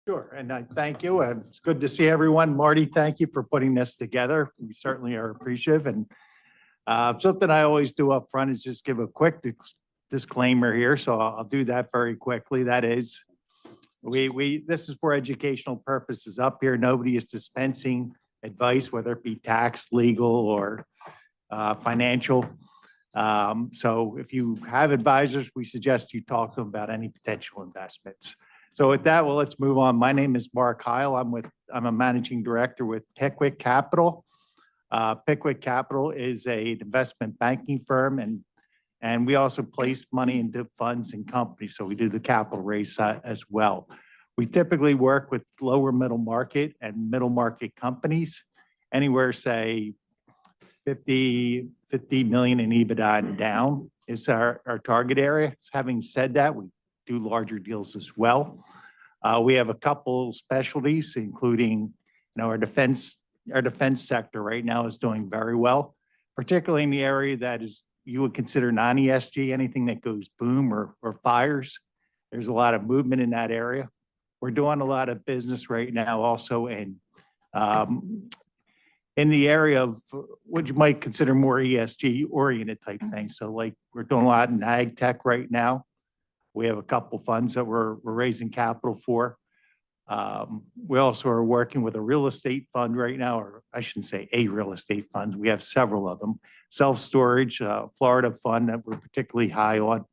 Sure, and I thank you. It's good to see everyone. Marty, thank you for putting this together. We certainly are appreciative. And something I always do up front is just give a quick disclaimer here. So I'll do that very quickly. That is, this is for educational purposes up here. Nobody is dispensing advice, whether it be tax, legal, or financial. So if you have advisors, we suggest you talk to them about any potential investments. So with that, well, let's move on. My name is Mark Heil. I'm a managing director with Pickwick Capital. Pickwick Capital is an investment banking firm, and we also place money into funds and companies. So we do the capital raise as well. We typically work with lower middle market and middle market companies, anywhere, say, 50 million in EBITDA and down is our target area. Having said that, we do larger deals as well. We have a couple specialties, including, our defense sector right now is doing very well, particularly in the area that is you would consider non-ESG, anything that goes boom or fires. There's a lot of movement in that area. We're doing a lot of business right now also in the area of what you might consider more ESG oriented type things. So like we're doing a lot in ag tech right now. We have a couple funds that we're raising capital for. We also are working with a real estate fund right now, or I shouldn't say a real estate fund. We have several of them. Self-storage, Florida fund that we're particularly high on.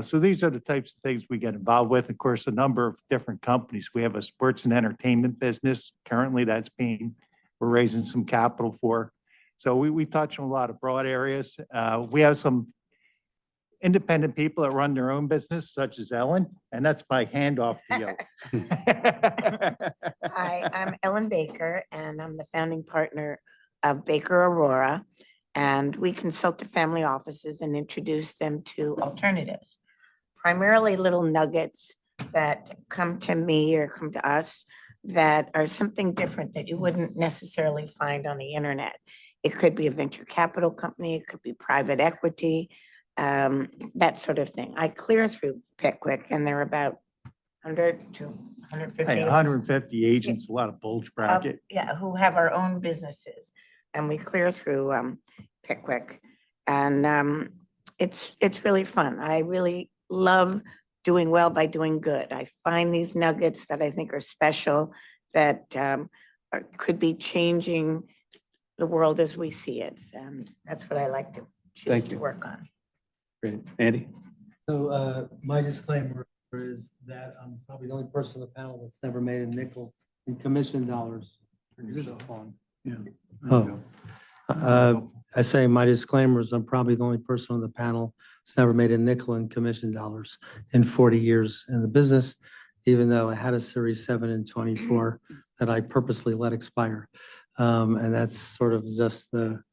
So these are the types of things we get involved with. Of course, a number of different companies. We have a sports and entertainment business currently we're raising some capital for. So we touch on a lot of broad areas. We have some independent people that run their own business, such as Ellen, and that's my handoff to you. Hi, I'm Ellen Baker, and I'm the founding partner of Baker Aurora, and we consult to family offices and introduce them to alternatives, primarily little nuggets that come to me or come to us that are something different that you wouldn't necessarily find on the internet. It could be a venture capital company, it could be private equity, that sort of thing. I clear through Pickwick, and they're about 100 to 150. Hey, 150 agents, a lot of bulge bracket. Yeah, who have our own businesses, and we clear through Pickwick, and it's really fun. I really love doing well by doing good. I find these nuggets that I think are special, that could be changing the world as we see it, and that's what I like to choose to work on. Great. Andy? So my disclaimer is that I'm probably the only person on the panel that's never made a nickel in commission dollars. Yeah. Oh. I say my disclaimer is I'm probably the only person on the panel that's never made a nickel in commission dollars in 40 years in the business, even though I had a Series 7 in 24 that I purposely let expire. And that's sort of just the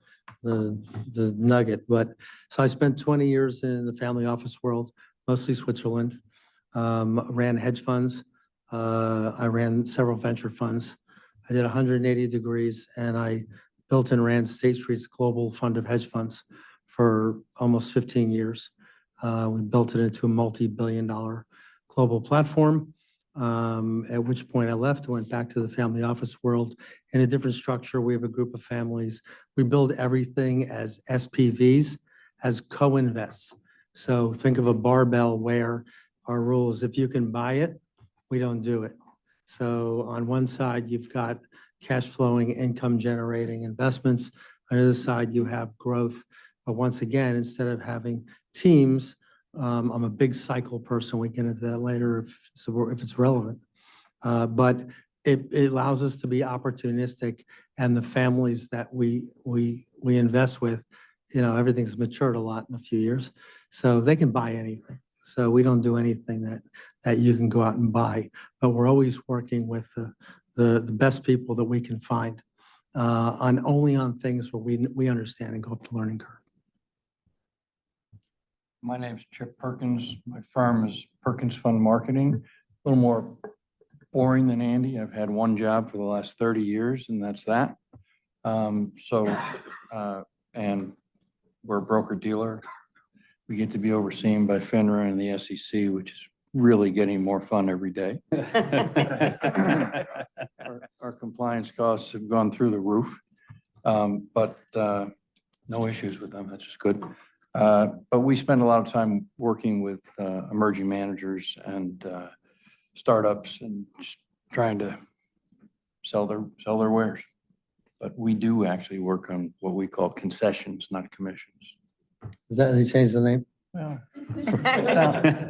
nugget. But so I spent 20 years in the family office world, mostly Switzerland, ran hedge funds. I ran several venture funds. I did 180 degrees, and I built and ran State Street's global fund of hedge funds for almost 15 years. We built it into a multi-billion-dollar global platform, at which point I left, went back to the family office world in a different structure. We have a group of families. We build everything as SPVs, as co-invests. So think of a barbell where our rule is if you can buy it, we don't do it. So on one side, you've got cash flowing, income generating investments. On the other side, you have growth. But once again, instead of having teams, I'm a big cycle person. We get into that later if it's relevant. But it allows us to be opportunistic, and the families that we invest with, everything's matured a lot in a few years, so they can buy anything. So we don't do anything that you can go out and buy, but we're always working with the best people that we can find only on things where we understand and go up the learning curve. My name is Chip Perkins. My firm is Perkins Fund Marketing. A little more boring than Andy. I've had one job for the last 30 years, and that's that. And we're a broker dealer. We get to be overseen by FINRA and the SEC, which is really getting more fun every day. Our compliance costs have gone through the roof, but no issues with them. That's just good. But we spend a lot of time working with emerging managers and startups and just trying to sell their wares. But we do actually work on what we call concessions, not commissions. Is that, they changed the name? Well,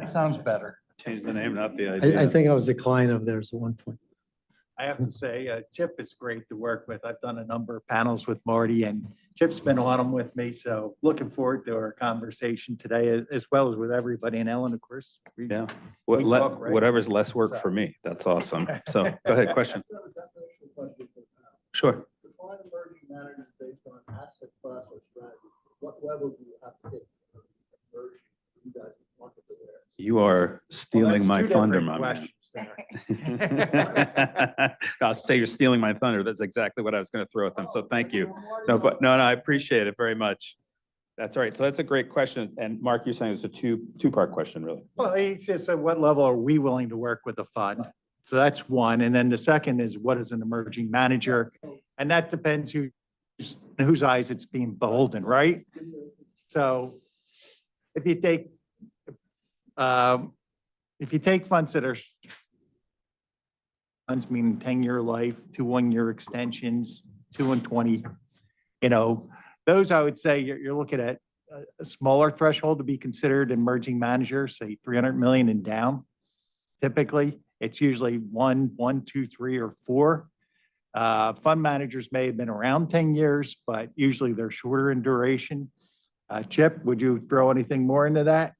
sounds better. Change the name, not the I idea. think I was a client of theirs at one point. I have to say, Chip is great to work with. I've done a number of panels with Marty and Chip's been on them with me. So looking forward to our conversation today as well as with everybody in Ellen, of course. We- Yeah, We talk, right? whatever's less work for me. That's awesome. So go ahead, question. Sure. Define emerging managers based on asset class or strategy. What level do you have to hit? Emerging, you guys want to be there. You are stealing Well, my that's two thunder, different my man. questions there. I'll say you're stealing my thunder. That's exactly what I was going to throw at them. So thank you. No, but no, I appreciate it very much. That's all right. So that's a great question. And Mark, you're saying it's a two-part question, really. Well, it's just at what level are we willing to work with a fund? So that's one. And then the second is what is an emerging manager? And that depends whose eyes it's being beholden, right? So if you take funds that are funds meaning 10-year life, 2 1-year extensions, 2 and 20, those I would say you're looking at a smaller threshold to be considered emerging manager, say 300 million and down. Typically, it's usually 1, 2, 3, or 4. Fund managers may have been around 10 years, but usually they're shorter in duration. Chip, would you throw anything more into that?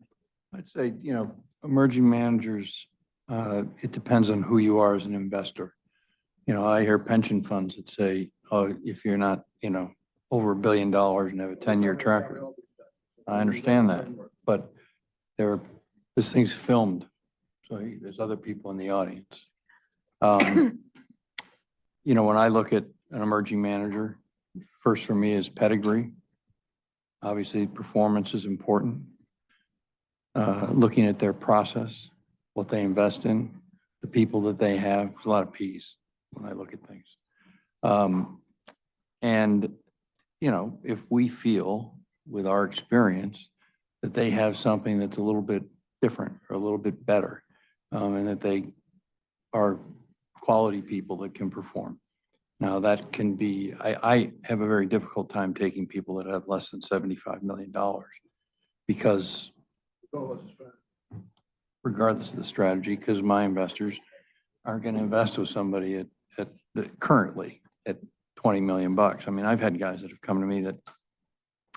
I'd say, emerging managers, it depends on who you are as an investor. I hear pension funds that say, oh, if you're not, over $1 billion and have a 10-year track record. I understand that, but this thing's filmed. So there's other people in the audience. When I look at an emerging manager, first for me is pedigree. Obviously, performance is important. Looking at their process, what they invest in, the people that they have, there's a lot of P's when I look at things. If we feel with our experience that they have something that's a little bit different or a little bit better, and that they are quality people that can perform. Now that can be, I have a very difficult time taking people that have less than $75 million because regardless of the strategy, because my investors aren't going to invest with somebody currently at 20 million bucks. I mean, I've had guys that have come to me that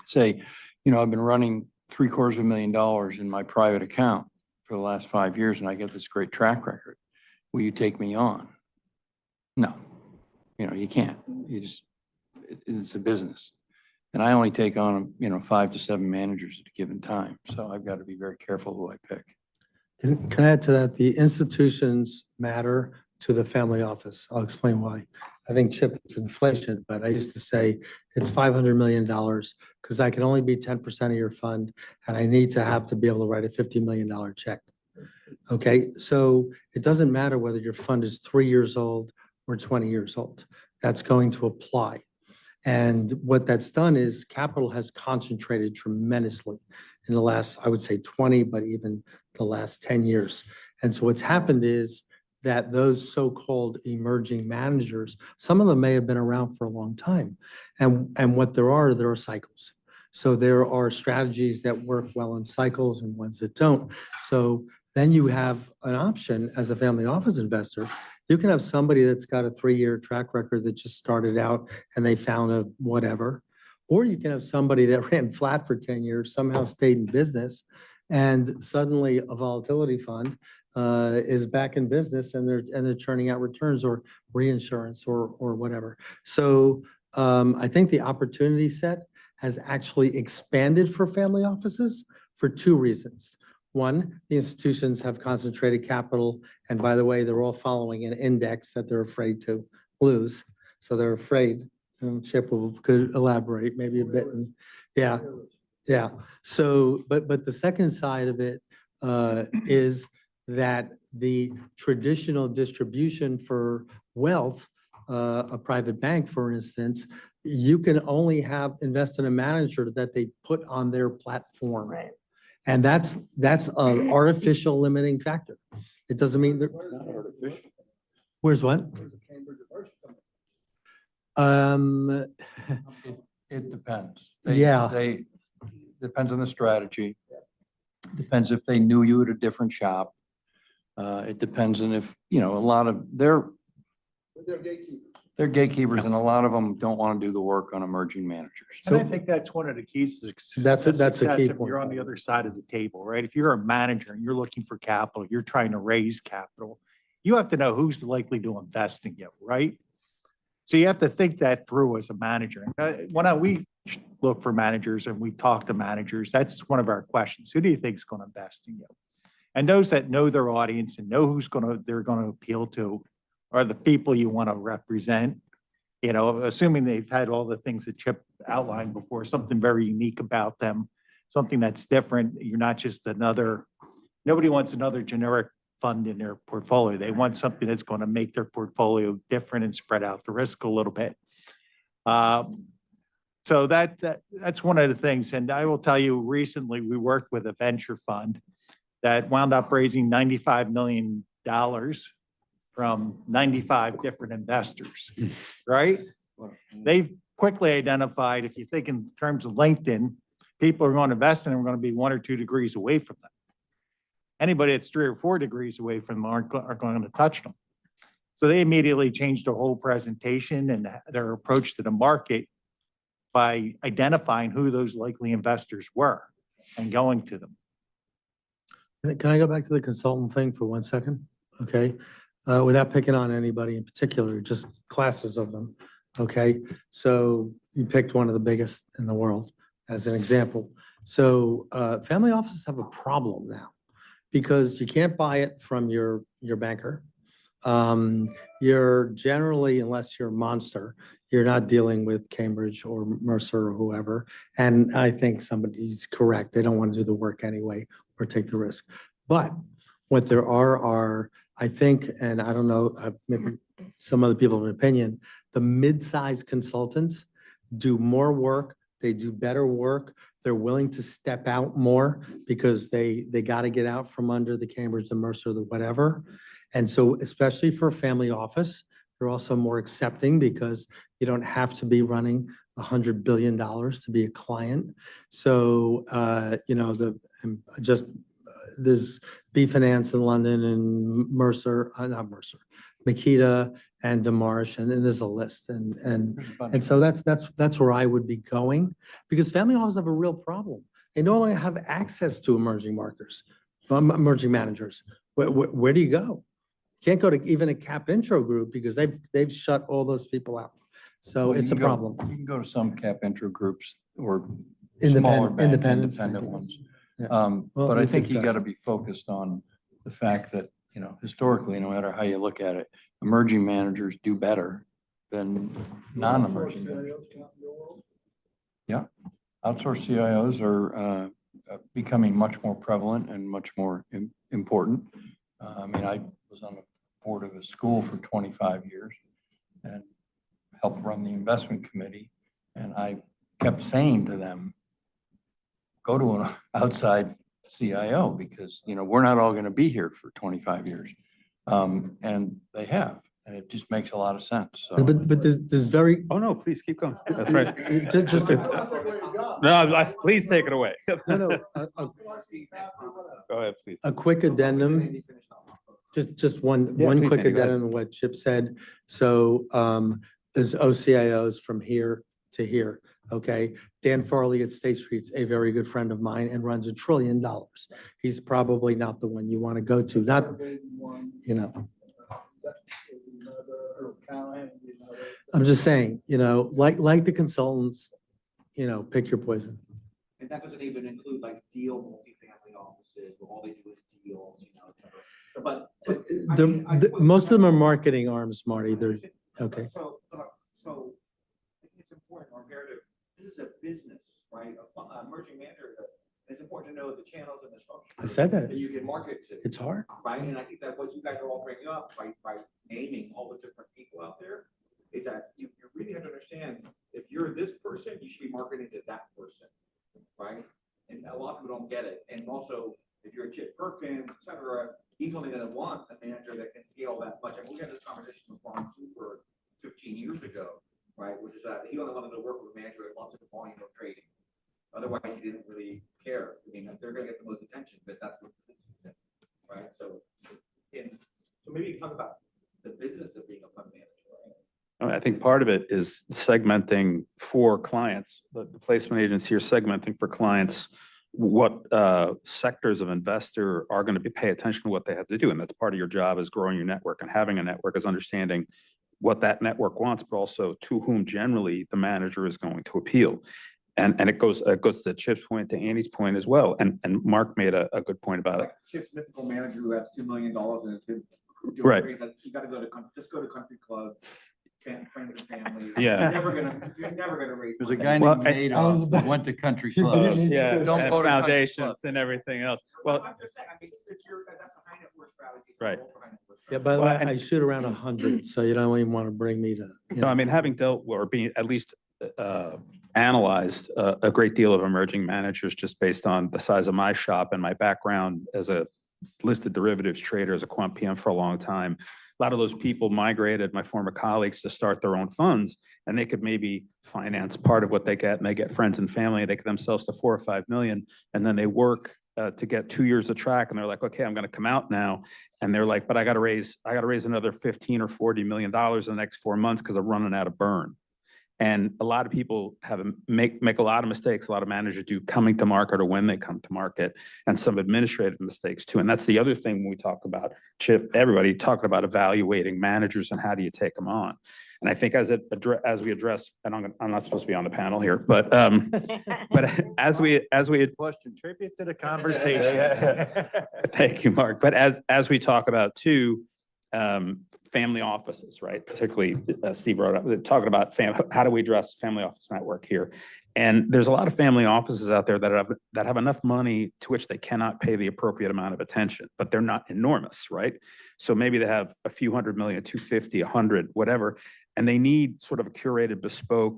say, I've been running $750,000 in my private account for the last 5 years and I get this great track record. Will you take me on? No, you can't. It's a business. And I only take on, 5 to 7 managers at a given time. So I've got to be very careful who I pick. Can I add to that? The institutions matter to the family office. I'll explain why. I think Chip, it's inflation, but I used to say it's $500 million because I can only be 10% of your fund and I need to be able to write a $50 million check. Okay, so it doesn't matter whether your fund is 3 years old or 20 years old. That's going to apply. And what that's done is capital has concentrated tremendously in the last, I would say 20, but even the last 10 years. And so what's happened is that those so-called emerging managers, some of them may have been around for a long time. And what there are cycles. So there are strategies that work well in cycles and ones that don't. So then you have an option as a family office investor. You can have somebody that's got a 3-year track record that just started out and they found a whatever. Or you can have somebody that ran flat for 10 years, somehow stayed in business, and suddenly a volatility fund is back in business and they're churning out returns or reinsurance or whatever. So I think the opportunity set has actually expanded for family offices for 2 reasons. One, the institutions have concentrated capital, and by the way, they're all following an index that they're afraid to lose. So they're afraid. Chip could elaborate maybe a bit. Yeah. So, but the second side of it is that the traditional distribution for wealth, a private bank, for instance, you can only invest in a manager that they put on their platform. Right. And that's an artificial limiting factor. It doesn't mean that, where's what? Where's the Cambridge Diversity coming It depends. Yeah. They, depends on the strategy. Depends if they knew you at a different shop. It depends on if, a lot of, from? They're gatekeepers. they're gatekeepers and a lot of them don't want to do the work on emerging managers. And I So- think that's one of the keys to That's a success key if point. you're on the other side of the table, right? If you're a manager and you're looking for capital, you're trying to raise capital, you have to know who's likely to invest in you, right? So you have to think that through as a manager. We look for managers and we talk to managers, that's one of our questions. Who do you think is going to invest in you? And those that know their audience and know they're going to appeal to are the people you want to represent. Assuming they've had all the things that Chip outlined before, something very unique about them, something that's different. You're not just nobody wants another generic fund in their portfolio. They want something that's going to make their portfolio different and spread out the risk a little bit. So that's one of the things. And I will tell you, recently we worked with a venture fund that wound up raising $95 million from 95 different investors, right? They've quickly identified, if you think in terms of LinkedIn, people are going to invest in them are going to be 1 or 2 degrees away from them. Anybody that's 3 or 4 degrees away from them aren't going to touch them. So they immediately changed their whole presentation and their approach to the market by identifying who those likely investors were and going to them. Can I go back to the consultant thing for 1 second? Okay. Without picking on anybody in particular, just classes of them. Okay. So you picked one of the biggest in the world as an example. So family offices have a problem now because you can't buy it from your banker. You're generally, unless you're a monster, you're not dealing with Cambridge or Mercer or whoever. And I think somebody's correct. They don't want to do the work anyway or take the risk. But what there are, I think, and I don't know, maybe some other people have an opinion, the mid-sized consultants do more work. They do better work. They're willing to step out more because they got to get out from under the Cambridge, the Mercer, the whatever. And so especially for a family office, they're also more accepting because you don't have to be running $100 billion to be a client. So, there's B Finance in London and Mercer, not Mercer, Makita and DeMarsh, and then there's a list. And so that's where I would be going because family offices have a real problem. They no longer have access to emerging managers. Where do you go? Can't go to even a cap intro group because they've shut all those people out. So Well, it's you a can go- problem. You can go to some cap intro groups or smaller banks, Independents, independent maybe. ones. Yeah. But Well, I we think can you got to test be focused on the fact that, historically, no matter how you look at it, emerging managers do better than non-emerging managers. CIOs count in your world? Outsourced CIOs are becoming much more prevalent and much more important. I was on the board of a school for 25 years and helped run the investment committee. And I kept saying to them, go to an outside CIO because, we're not all going to be here for 25 years. And they have, and it just makes a lot of sense. So. But there's very, Oh, no, please keep going. That's right. just That's where you go. No, please take it away. no, Go ahead, please. a quick addendum. Just one Yeah, please, quick Andy, go ahead. addendum to what Chip said. So there's OCIOs from here to here, okay? Dan Farley at State Street's a very good friend of mine and runs $1 trillion. He's probably not the one you want to go to, not, I'm just saying, like the consultants, pick your poison. And that doesn't even include like deal multifamily offices where all they do is deals, et cetera. But. I mean, I think what- Most of them are marketing arms, Marty. They're, okay. So I think it's important or imperative, this is a business, right? Emerging manager, it's important to know the channels and the structure. I said that. you can market to. It's hard. Right, and I think that what you guys are all bringing up by naming all the different people out there is that you really have to understand, if you're this person, you should be marketing to that person, right? And a lot of people don't get it. And also, if you're a Chip Perkins, et cetera, he's only gonna want a manager that can scale that much. And we had this conversation with Ron Super 15 years ago, right? Which is that he only wanted to work with a manager that wants a volume of trading. Otherwise, he didn't really care. I mean, they're gonna get the most attention, because that's what the business is in, right? So maybe you can talk about the business of being a fund manager, right? I think part of it is segmenting for clients. The placement agents here segmenting for clients what sectors of investor are going to pay attention to what they have to do. And that's part of your job, is growing your network, and having a network is understanding what that network wants, but also to whom generally the manager is going to appeal. And it goes to Chip's point, to Andy's point as well. And Mark made a good point about it. Like Chip's mythical manager who has $2 million and is doing Right. great, like, you gotta go to, just go to country club, friends and family. Yeah. You're never gonna raise. There's a money. guy Well, named I was Madoff about- that went to country clubs. Yeah, Don't and go to country foundations club. and everything else. Well, I'm just saying, I mean, if you're, that's a high net worth strategy. it's Right. an ultra high net worth Yeah, strategy. by the Well, way, and- I shoot around 100, so you don't even want to bring me to, you no, I know. mean, having dealt or being at least analyzed a great deal of emerging managers just based on the size of my shop and my background as a listed derivatives trader, as a quant PM for a long time. A lot of those people migrated, my former colleagues, to start their own funds, and they could maybe finance part of what they get, and they get friends and family, and they get themselves to 4 or 5 million, and then they work to get 2 years of track, and they're like, okay, I'm going to come out now, and they're like, but I got to raise another 15 or 40 million dollars in the next 4 months because I'm running out of burn. And a lot of people make a lot of mistakes. A lot of managers do, coming to market or when they come to market, and some administrative mistakes too. And that's the other thing when we talk about Chip, everybody talking about evaluating managers and how do you take them on. And I think as we address, and I'm not supposed to be on the panel here, but as we Contribute to the conversation. thank you, Mark. But as we talk about too, family offices, right? Particularly, Steve wrote up, talking about how do we address family office network here? And there's a lot of family offices out there that have enough money to which they cannot pay the appropriate amount of attention, but they're not enormous, right? So maybe they have a few hundred million, 250, 100, whatever, and they need sort of a curated, bespoke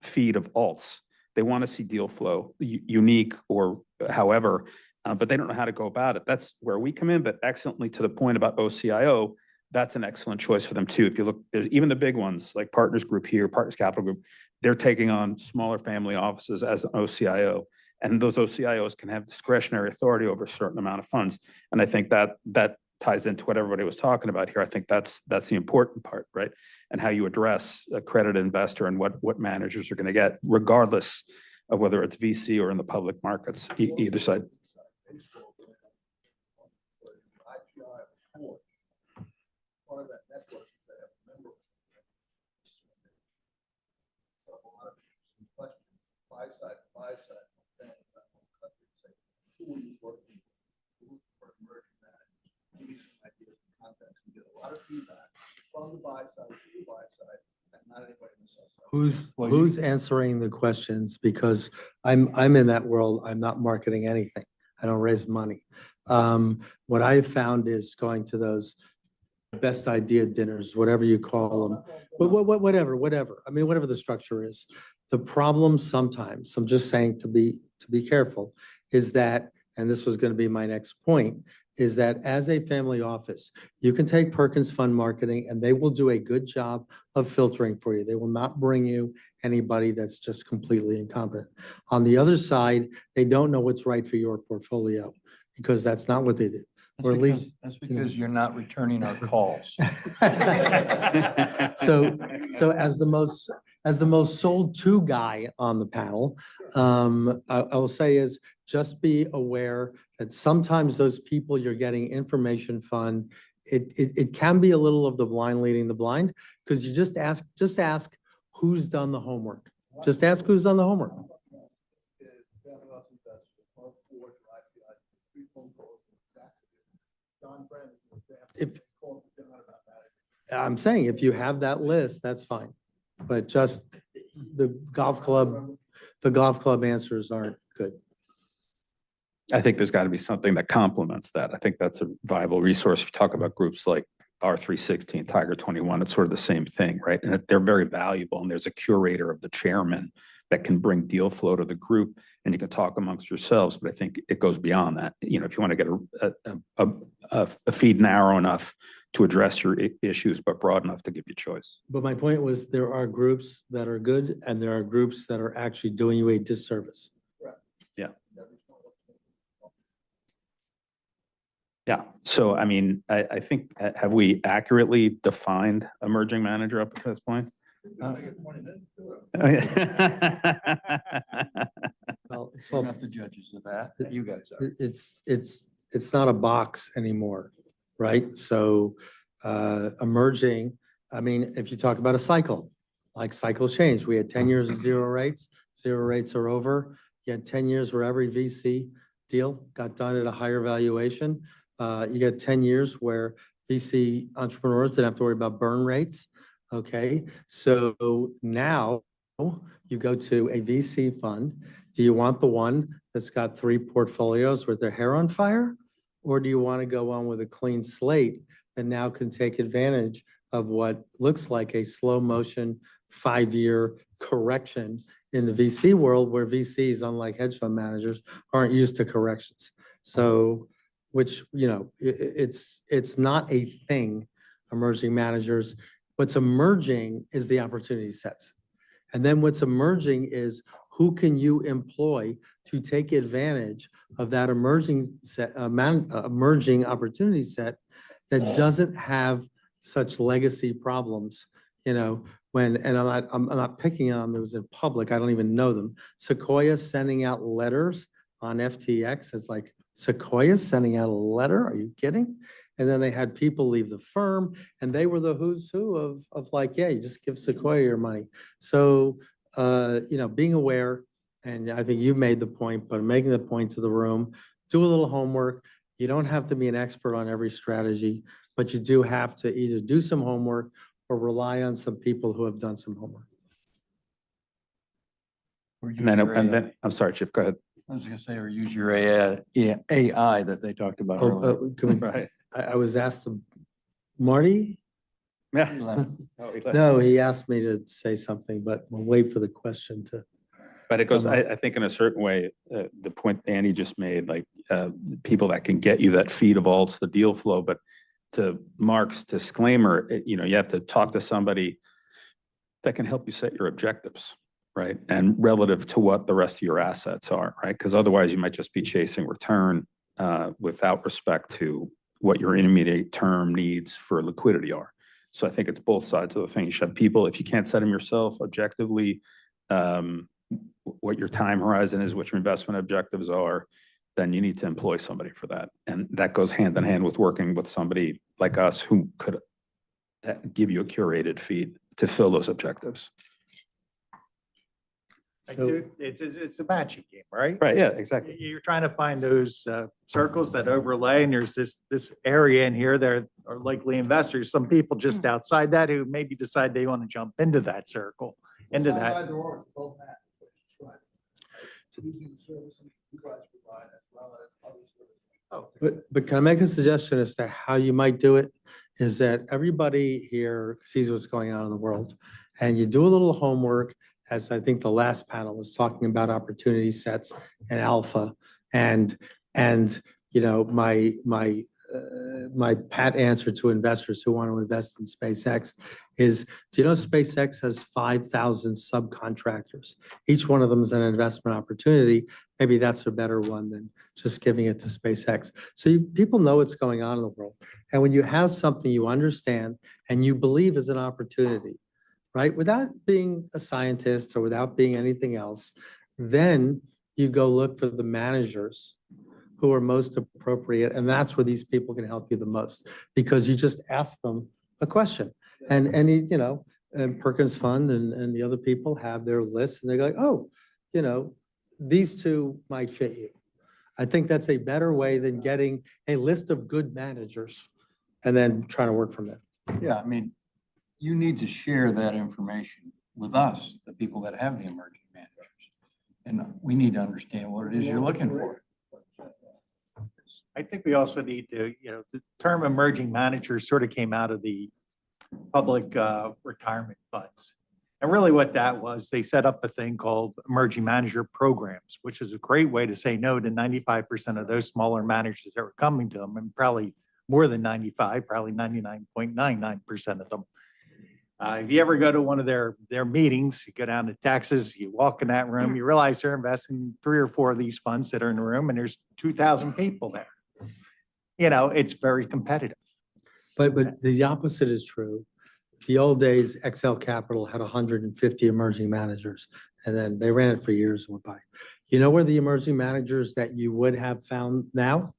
feed of alts. They want to see deal flow, unique or however, but they don't know how to go about it. That's where we come in, but excellently to the point about OCIO, that's an excellent choice for them too. If you look, there's even the big ones like Partners Group here, Partners Capital Group, they're taking on smaller family offices as an OCIO. And those OCIOs can have discretionary authority over a certain amount of funds. And I think that ties into what everybody was talking about here. I think that's the important part, right? And how you address a credit investor and what managers are going to get, regardless of whether it's VC or in the public markets, either side. Part of that network is they have a member. So a lot of some questions, buy side, family, that whole country, say, who are you working with? For emerging managers, give you some ideas and context. We get a lot of feedback from the buy side to the buy side, and not anybody in the sell side. Who's answering the questions? Because I'm in that world. I'm not marketing anything. I don't raise money. What I've found is going to those best idea dinners, whatever you call them, but whatever. I mean, whatever the structure is. The problem sometimes, I'm just saying to be careful, is that, and this was going to be my next point, is that as a family office, you can take Perkins Fund Marketing and they will do a good job of filtering for you. They will not bring you anybody that's just completely incompetent. On the other side, they don't know what's right for your portfolio because that's not what they do. Or at least, That's because you're not returning our calls. So as the most sold to guy on the panel, I will say is just be aware that sometimes those people you're getting information from, it can be a little of the blind leading the blind, because you just ask who's done the homework. Just ask who's done the homework. John Brand is an example. If- He called John about that. I'm saying if you have that list, that's fine. But just the golf club answers aren't good. I think there's got to be something that complements that. I think that's a viable resource. If you talk about groups like R360 and Tiger 21, it's sort of the same thing, right? And they're very valuable. And there's a curator of the chairman that can bring deal flow to the group, and you can talk amongst yourselves. But I think it goes beyond that. You know, if you want to get a feed narrow enough to address your issues, but broad enough to give you choice. But my point was there are groups that are good and there are groups that are actually doing you a disservice. Yeah. So, I mean, I think, have we accurately defined emerging manager up to this point? Well, it's We're not the judges of that, you guys are. it's not a box anymore, right? So emerging, I mean, if you talk about a cycle, like cycles change. We had 10 years of zero rates are over. You had 10 years where every VC deal got done at a higher valuation. You got 10 years where VC entrepreneurs didn't have to worry about burn rates. Okay, so now you go to a VC fund. Do you want the one that's got 3 portfolios with their hair on fire? Or do you want to go on with a clean slate that now can take advantage of what looks like a slow motion 5-year correction in the VC world, where VCs, unlike hedge fund managers, aren't used to corrections? So, which, you know, it's not a thing, emerging managers. What's emerging is the opportunity sets. And then what's emerging is who can you employ to take advantage of that emerging opportunity set that doesn't have such legacy problems, you know, and I'm not picking on those in public. I don't even know them. Sequoia sending out letters on FTX. It's like, Sequoia sending out a letter? Are you kidding? And then they had people leave the firm, and they were the who's who of like, yeah, you just give Sequoia your money. So, you know, being aware, and I think you made the point, but making the point to the room, do a little homework. You don't have to be an expert on every strategy, but you do have to either do some homework or rely on some people who have done some homework. Or use And then, your AI. I'm sorry, Chip, go ahead. I was gonna say, or use your AI that they talked about Oh, earlier. can we- Right. I was asked to, Marty? Yeah. Left. No, he asked me to say something, but we'll wait for the question to. But it goes, I think in a certain way, the point Annie just made, like, people that can get you that feed of alts, the deal flow, but to Mark's disclaimer, you know, you have to talk to somebody that can help you set your objectives, right? And relative to what the rest of your assets are, right? Because otherwise you might just be chasing return without respect to what your intermediate term needs for liquidity are. So I think it's both sides of the thing. You should have people, if you can't set them yourself objectively, what your time horizon is, what your investment objectives are, then you need to employ somebody for that. And that goes hand in hand with working with somebody like us who could give you a curated feed to fill those objectives. It's a matching game, right? Right, yeah, exactly. You're trying to find those circles that overlay, and there's this area in here that are likely investors. Some people just outside that who maybe decide they want to jump into that circle, into It's not that. either or, it's both and, what you're describing. Using the services you guys provide as well as other services. But can I make a suggestion as to how you might do it? Is that everybody here sees what's going on in the world, and you do a little homework, as I think the last panel was talking about opportunity sets and alpha, and you know, my pat answer to investors who want to invest in SpaceX is, do you know SpaceX has 5,000 subcontractors? Each one of them is an investment opportunity. Maybe that's a better one than just giving it to SpaceX. So people know what's going on in the world. And when you have something you understand and you believe is an opportunity, right, without being a scientist or without being anything else, then you go look for the managers who are most appropriate. And that's where these people can help you the most, because you just ask them a question. And you know, and Perkins Fund and the other people have their lists, and they go like, oh, you know, these two might fit you. I think that's a better way than getting a list of good managers and then trying to work from there. Yeah, I mean, you need to share that information with us, the people that have the emerging managers. And we need to understand what it is you're looking for. I think we also need to, the term emerging managers sort of came out of the public retirement funds. And really what that was, they set up a thing called emerging manager programs, which is a great way to say no to 95% of those smaller managers that were coming to them, and probably more than 95, probably 99.99% of them. If you ever go to one of their meetings, you go down to Texas, you walk in that room, you realize they're investing 3 or 4 of these funds that are in the room, and there's 2,000 people there. It's very competitive. But the opposite is true. The old days, XL Capital had 150 emerging managers, and then they ran it for years and went by. You know where the emerging managers that you would have found now?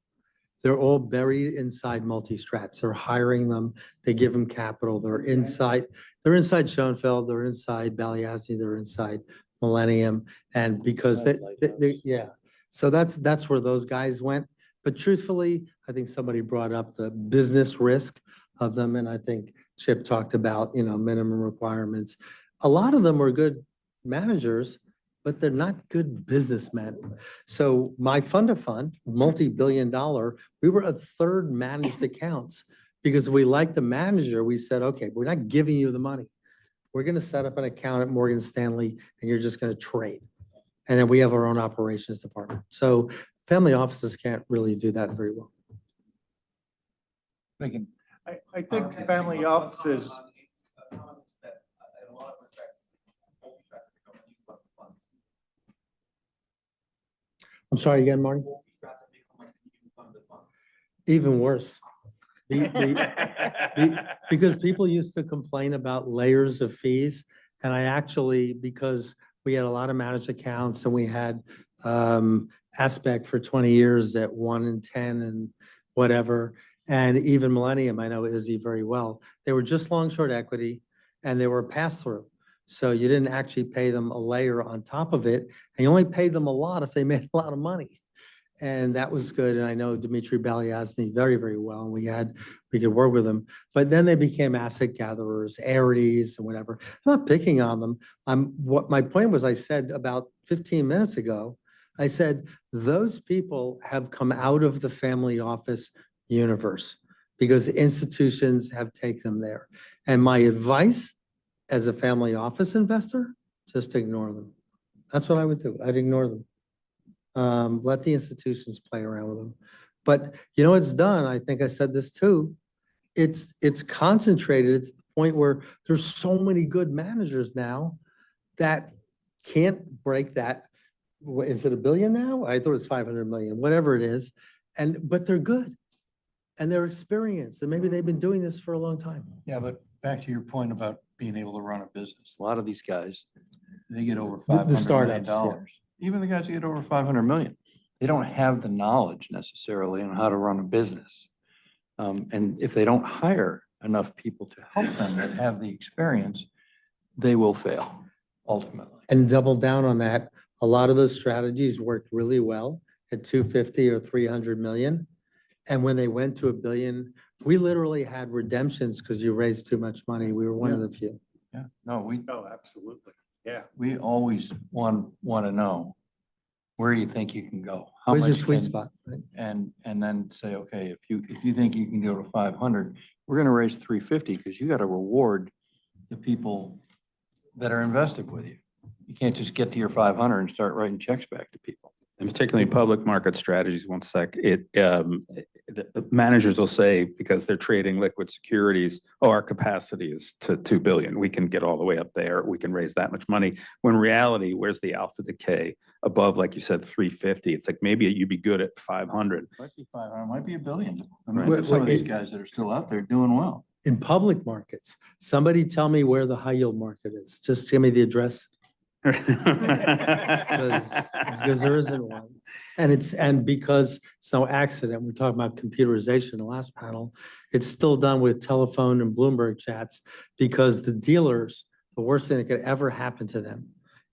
They're all buried inside multi-strats. They're hiring them. They give them capital. They're inside Schoenfeld, they're inside Balyasny, they're inside Millennium. And because yeah. So that's where those guys went. But truthfully, I think somebody brought up the business risk of them. And I think Chip talked about, minimum requirements. A lot of them were good managers, but they're not good businessmen. So my fund of fund, multi-billion-dollar, we were a third managed accounts because we liked the manager. We said, okay, we're not giving you the money. We're going to set up an account at Morgan Stanley and you're just going to trade. And then we have our own operations department. So family offices can't really do that very well. Thinking, I think family offices, I'm sorry again, Marty? Even worse. Because people used to complain about layers of fees. And I actually, because we had a lot of managed accounts and we had Aspect for 20 years at 1 and 10 and whatever. And even Millennium, I know Izzy very well. They were just long short equity and they were pass through. So you didn't actually pay them a layer on top of it. And you only paid them a lot if they made a lot of money. And that was good. And I know Dmitry Balyasny very, very well. And we could work with them. But then they became asset gatherers, Aries and whatever. I'm not picking on them. What my point was, I said about 15 minutes ago, I said, those people have come out of the family office universe because institutions have taken them there. And my advice as a family office investor, just ignore them. That's what I would do. I'd ignore them. Let the institutions play around with them. But it's done. I think I said this too. It's concentrated to the point where there's so many good managers now that can't break that. Is it $1 billion now? I thought it was 500 million, whatever it is. But they're good and they're experienced and maybe they've been doing this for a long time. yeah, but back to your point about being able to run a business. A lot of these guys, they get over The $500 million. startups, yeah. Even the guys who get over 500 million, they don't have the knowledge necessarily on how to run a business. And if they don't hire enough people to help them that have the experience, they will fail ultimately. And double down on that. A lot of those strategies worked really well at 250 or 300 million. And when they went to $1 billion, we literally had redemptions because you raised too much money. We were one of the few. Yeah, no, oh, absolutely. Yeah. we always want to know where you think you can go. How Where's your much sweet can- spot? Right? And then say, okay, if you think you can go to 500, we're going to raise 350 because you got to reward the people that are invested with you. You can't just get to your 500 and start writing checks back to people. And particularly public market strategies, one sec, the managers will say, because they're trading liquid securities, oh, our capacity is to 2 billion. We can get all the way up there. We can raise that much money. When in reality, where's the alpha decay above, like you said, 350? It's like maybe you'd be good at 500. Might be 500, might be $1 billion. I mean, Right. some of these guys that are still out there doing well. In public markets, somebody tell me where the high yield market is. Just give me the address. Because there isn't one. And because it's no accident, we're talking about computerization in the last panel, it's still done with telephone and Bloomberg chats because the dealers, the worst thing that could ever happen to them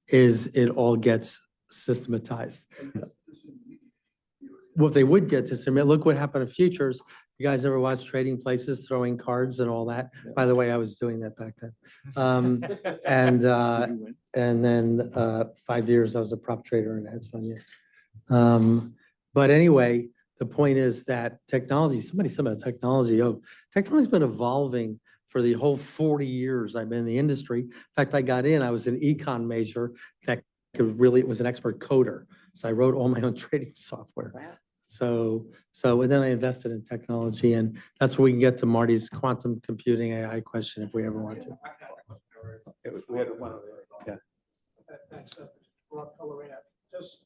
is it all gets systematized. What they would get to submit, look what happened to futures. You guys ever watch Trading Places throwing cards and all that? By the way, I was doing that back then. And then 5 years I was a prop trader in a hedge fund. Yeah. But anyway, the point is that technology, somebody said about technology, technology's been evolving for the whole 40 years I've been in the industry. In fact, I got in, I was an econ major that was an expert coder. So I wrote all my own trading software. Wow. So and then I invested in technology, and that's where we can get to Marty's quantum computing AI question if we ever want to. We had one over there. Yeah. Thanks, Rob Colorado. Just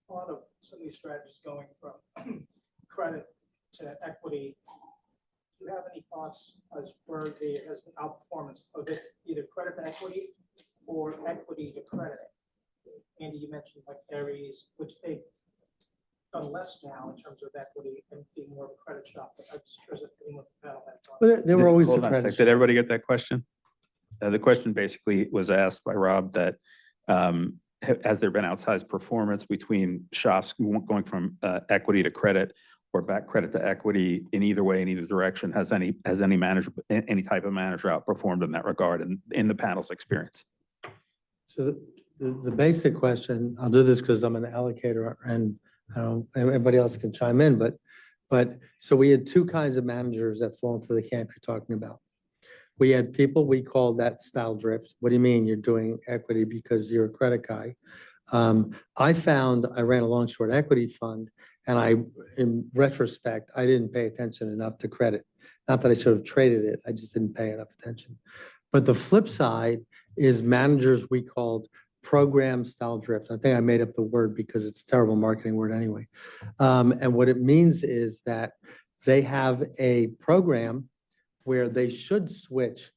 a lot of some of these strategies going from credit to equity. Do you have any thoughts as where there has been outperformance of it, either credit to equity or equity to credit? Andy, you mentioned like Aries, which they've done less now in terms of equity and being more of a credit shop. But I'm just curious if anyone with the panel had thoughts. Well, they were always a Hold on a credit sec. Did everybody get that question? The question basically was asked by Rob that has there been outsized performance between shops going from equity to credit or back credit to equity in either way, in either direction? Has any manager, any type of manager outperformed in that regard and in the panel's experience? So the basic question, I'll do this because I'm an allocator and I don't, everybody else can chime in, but so we had two kinds of managers that fall into the camp you're talking about. We had people, we called that style drift. What do you mean you're doing equity because you're a credit guy? I found I ran a long short equity fund, and in retrospect, I didn't pay attention enough to credit. Not that I should have traded it, I just didn't pay enough attention. But the flip side is managers we called program style drift. I think I made up the word because it's a terrible marketing word anyway. And what it means is that they have a program where they should switch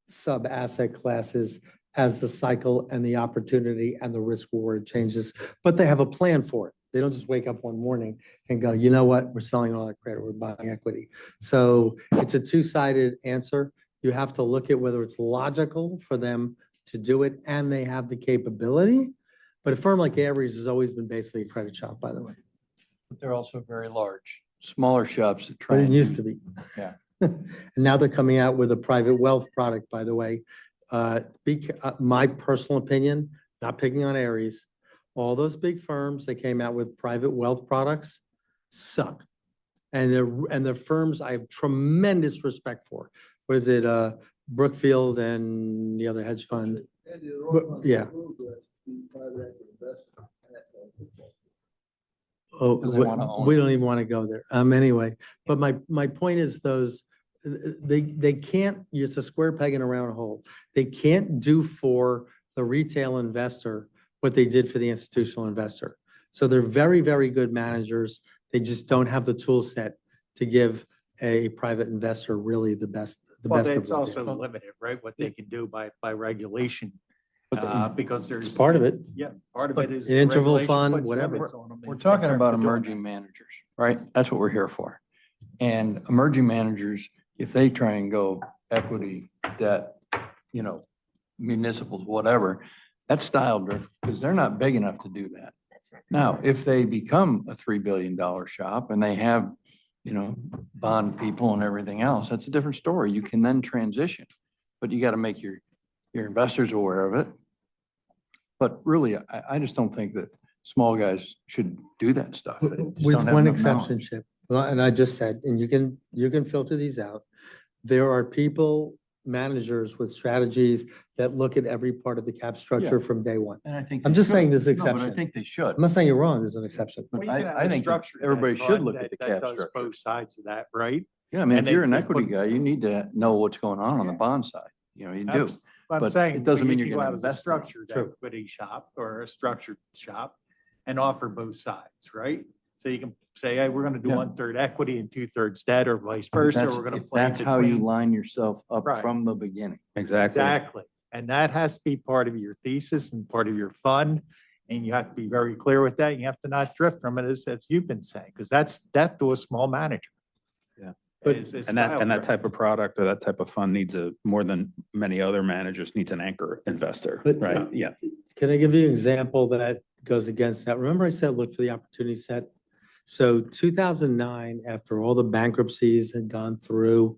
sub-asset classes as the cycle and the opportunity and the risk reward changes, but they have a plan for it. They don't just wake up one morning and go, you know what, we're selling all our credit, we're buying equity. So it's a two-sided answer. You have to look at whether it's logical for them to do it and they have the capability. But a firm like Ares has always been basically a credit shop, by the way. But they're also very large, smaller shops that try. But it and used do- to be. Yeah. And now they're coming out with a private wealth product, by the way. My personal opinion, not picking on Ares, all those big firms that came out with private wealth products suck. And they're firms I have tremendous respect for. What is it, Brookfield and the other hedge fund? And the Aurora But- funds yeah. approved us to be private equity investors, and that's all football. Oh, Because they wanna own we it. don't even want to go there. Anyway, but my point is those, they can't, it's a square peg in a round hole. They can't do for the retail investor what they did for the institutional investor. So they're very, very good managers. They just don't have the tool set to give a private investor really the best Well, of it's what also they- limited, right? What they can do by regulation. But Because there's. It's part of it. Yeah, part of But it is. an the interval regulation fund, puts whatever. limits on them We're in talking terms about of doing emerging managers, right? That's what we're here for. And emerging managers, if they try and go equity, debt, municipals, whatever, that's style drift because they're not big enough to do that. Now, if they become a $3 billion shop and they have, bond people and everything else, that's a different story. You can then transition, but you got to make your investors aware of it. But really, I just don't think that small guys should do that stuff. They just With don't have one enough exception, knowledge. Chip, well, and I just said, and you can filter these out. There are people, managers with strategies that look at every part of the cap structure from day one. And I think. I'm they just saying should. there's an No, but I exception. think they should. I'm not saying you're wrong, there's an exception. But Well, you can have I a think that structure everybody that should fund look at the that cap does structure. both sides of that, right? Yeah, I mean, if and they- you're an they equity put- guy, you need to know what's going on the Yeah. bond side. You do. Abs- I'm but saying. it doesn't we mean could you're go gonna out as a invest in it. structured True. equity shop or a structured shop and offer both sides, right? So you can say, hey, we're gonna do Yeah. 1/3 equity and 2/3 debt or vice But versa. that's- We're gonna if play That's how you between. line yourself up Right. from the beginning. Exactly. Exactly. And that has to be part of your thesis and part of your fund. And you have to be very clear with that. You have to not drift from it as you've been saying, because that's to a small manager. Yeah. But- Is And style that driven. type of product or that type of fund needs more than many other managers needs an anchor investor, But- right? Yeah. Can I give you an example that goes against that? Remember I said, look for the opportunity set? So 2009, after all the bankruptcies had gone through,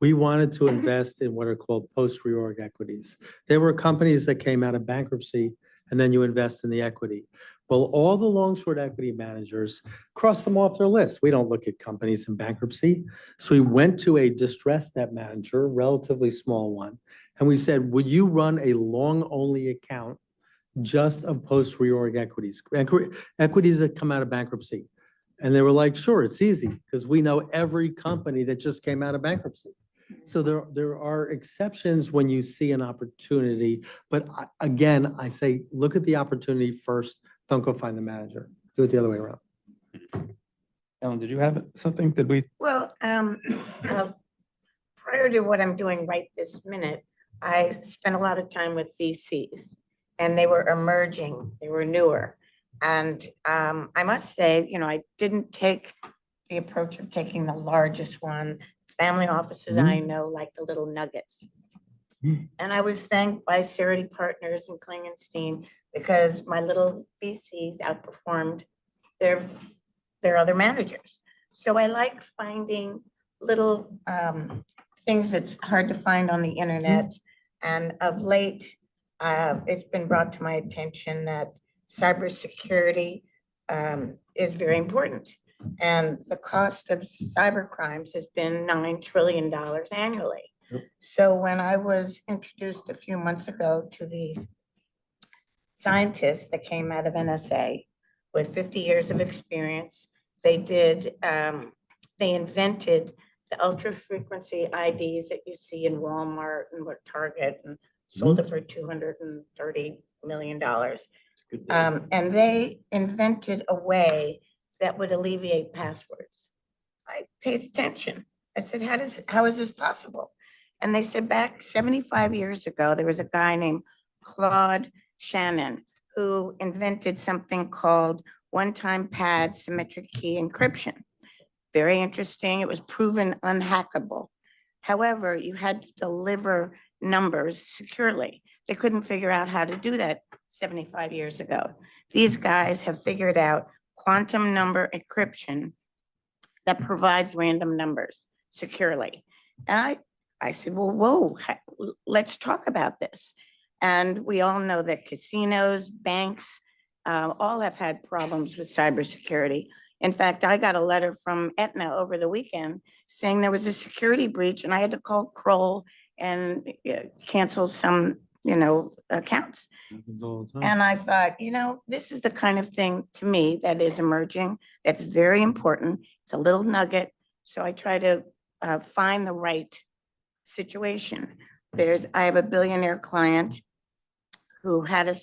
we wanted to invest in what are called post-reorg equities. There were companies that came out of bankruptcy and then you invest in the equity. Well, all the long short equity managers cross them off their list. We don't look at companies in bankruptcy. So we went to a distressed debt manager, relatively small one, and we said, would you run a long only account just of post reorg equities, equities that come out of bankruptcy? And they were like, sure, it's easy because we know every company that just came out of bankruptcy. So there are exceptions when you see an opportunity, but again, I say, look at the opportunity first. Don't go find the manager. Do it the other way around. Ellen, did you have something? Did we? Well, prior to what I'm doing right this minute, I spent a lot of time with VCs and they were emerging, they were newer. And I must say, I didn't take the approach of taking the largest one. Family offices I know like the little nuggets. And I was thanked by Cerity Partners and Klingenstein because my little VCs outperformed their other managers. So I like finding little things that's hard to find on the internet. And of late, it's been brought to my attention that cybersecurity is very important. And the cost of cyber crimes has been $9 trillion annually. So when I was introduced a few months ago to these scientists that came out of NSA with 50 years of experience, they invented the ultra frequency IDs that you see in Walmart and Target and sold it for $230 million. And they invented a way that would alleviate passwords. I paid attention. I said, how is this possible? And they said back 75 years ago, there was a guy named Claude Shannon who invented something called one-time pad symmetric key encryption. Very interesting. It was proven unhackable. However, you had to deliver numbers securely. They couldn't figure out how to do that 75 years ago. These guys have figured out quantum number encryption that provides random numbers securely. And I said, well, whoa, let's talk about this. And we all know that casinos, banks, all have had problems with cybersecurity. In fact, I got a letter from Aetna over the weekend saying there was a security breach and I had to call Kroll and cancel some, accounts. And I thought, this is the kind of thing to me that is emerging, that's very important. It's a little nugget. So I try to find the right situation. I have a billionaire client who had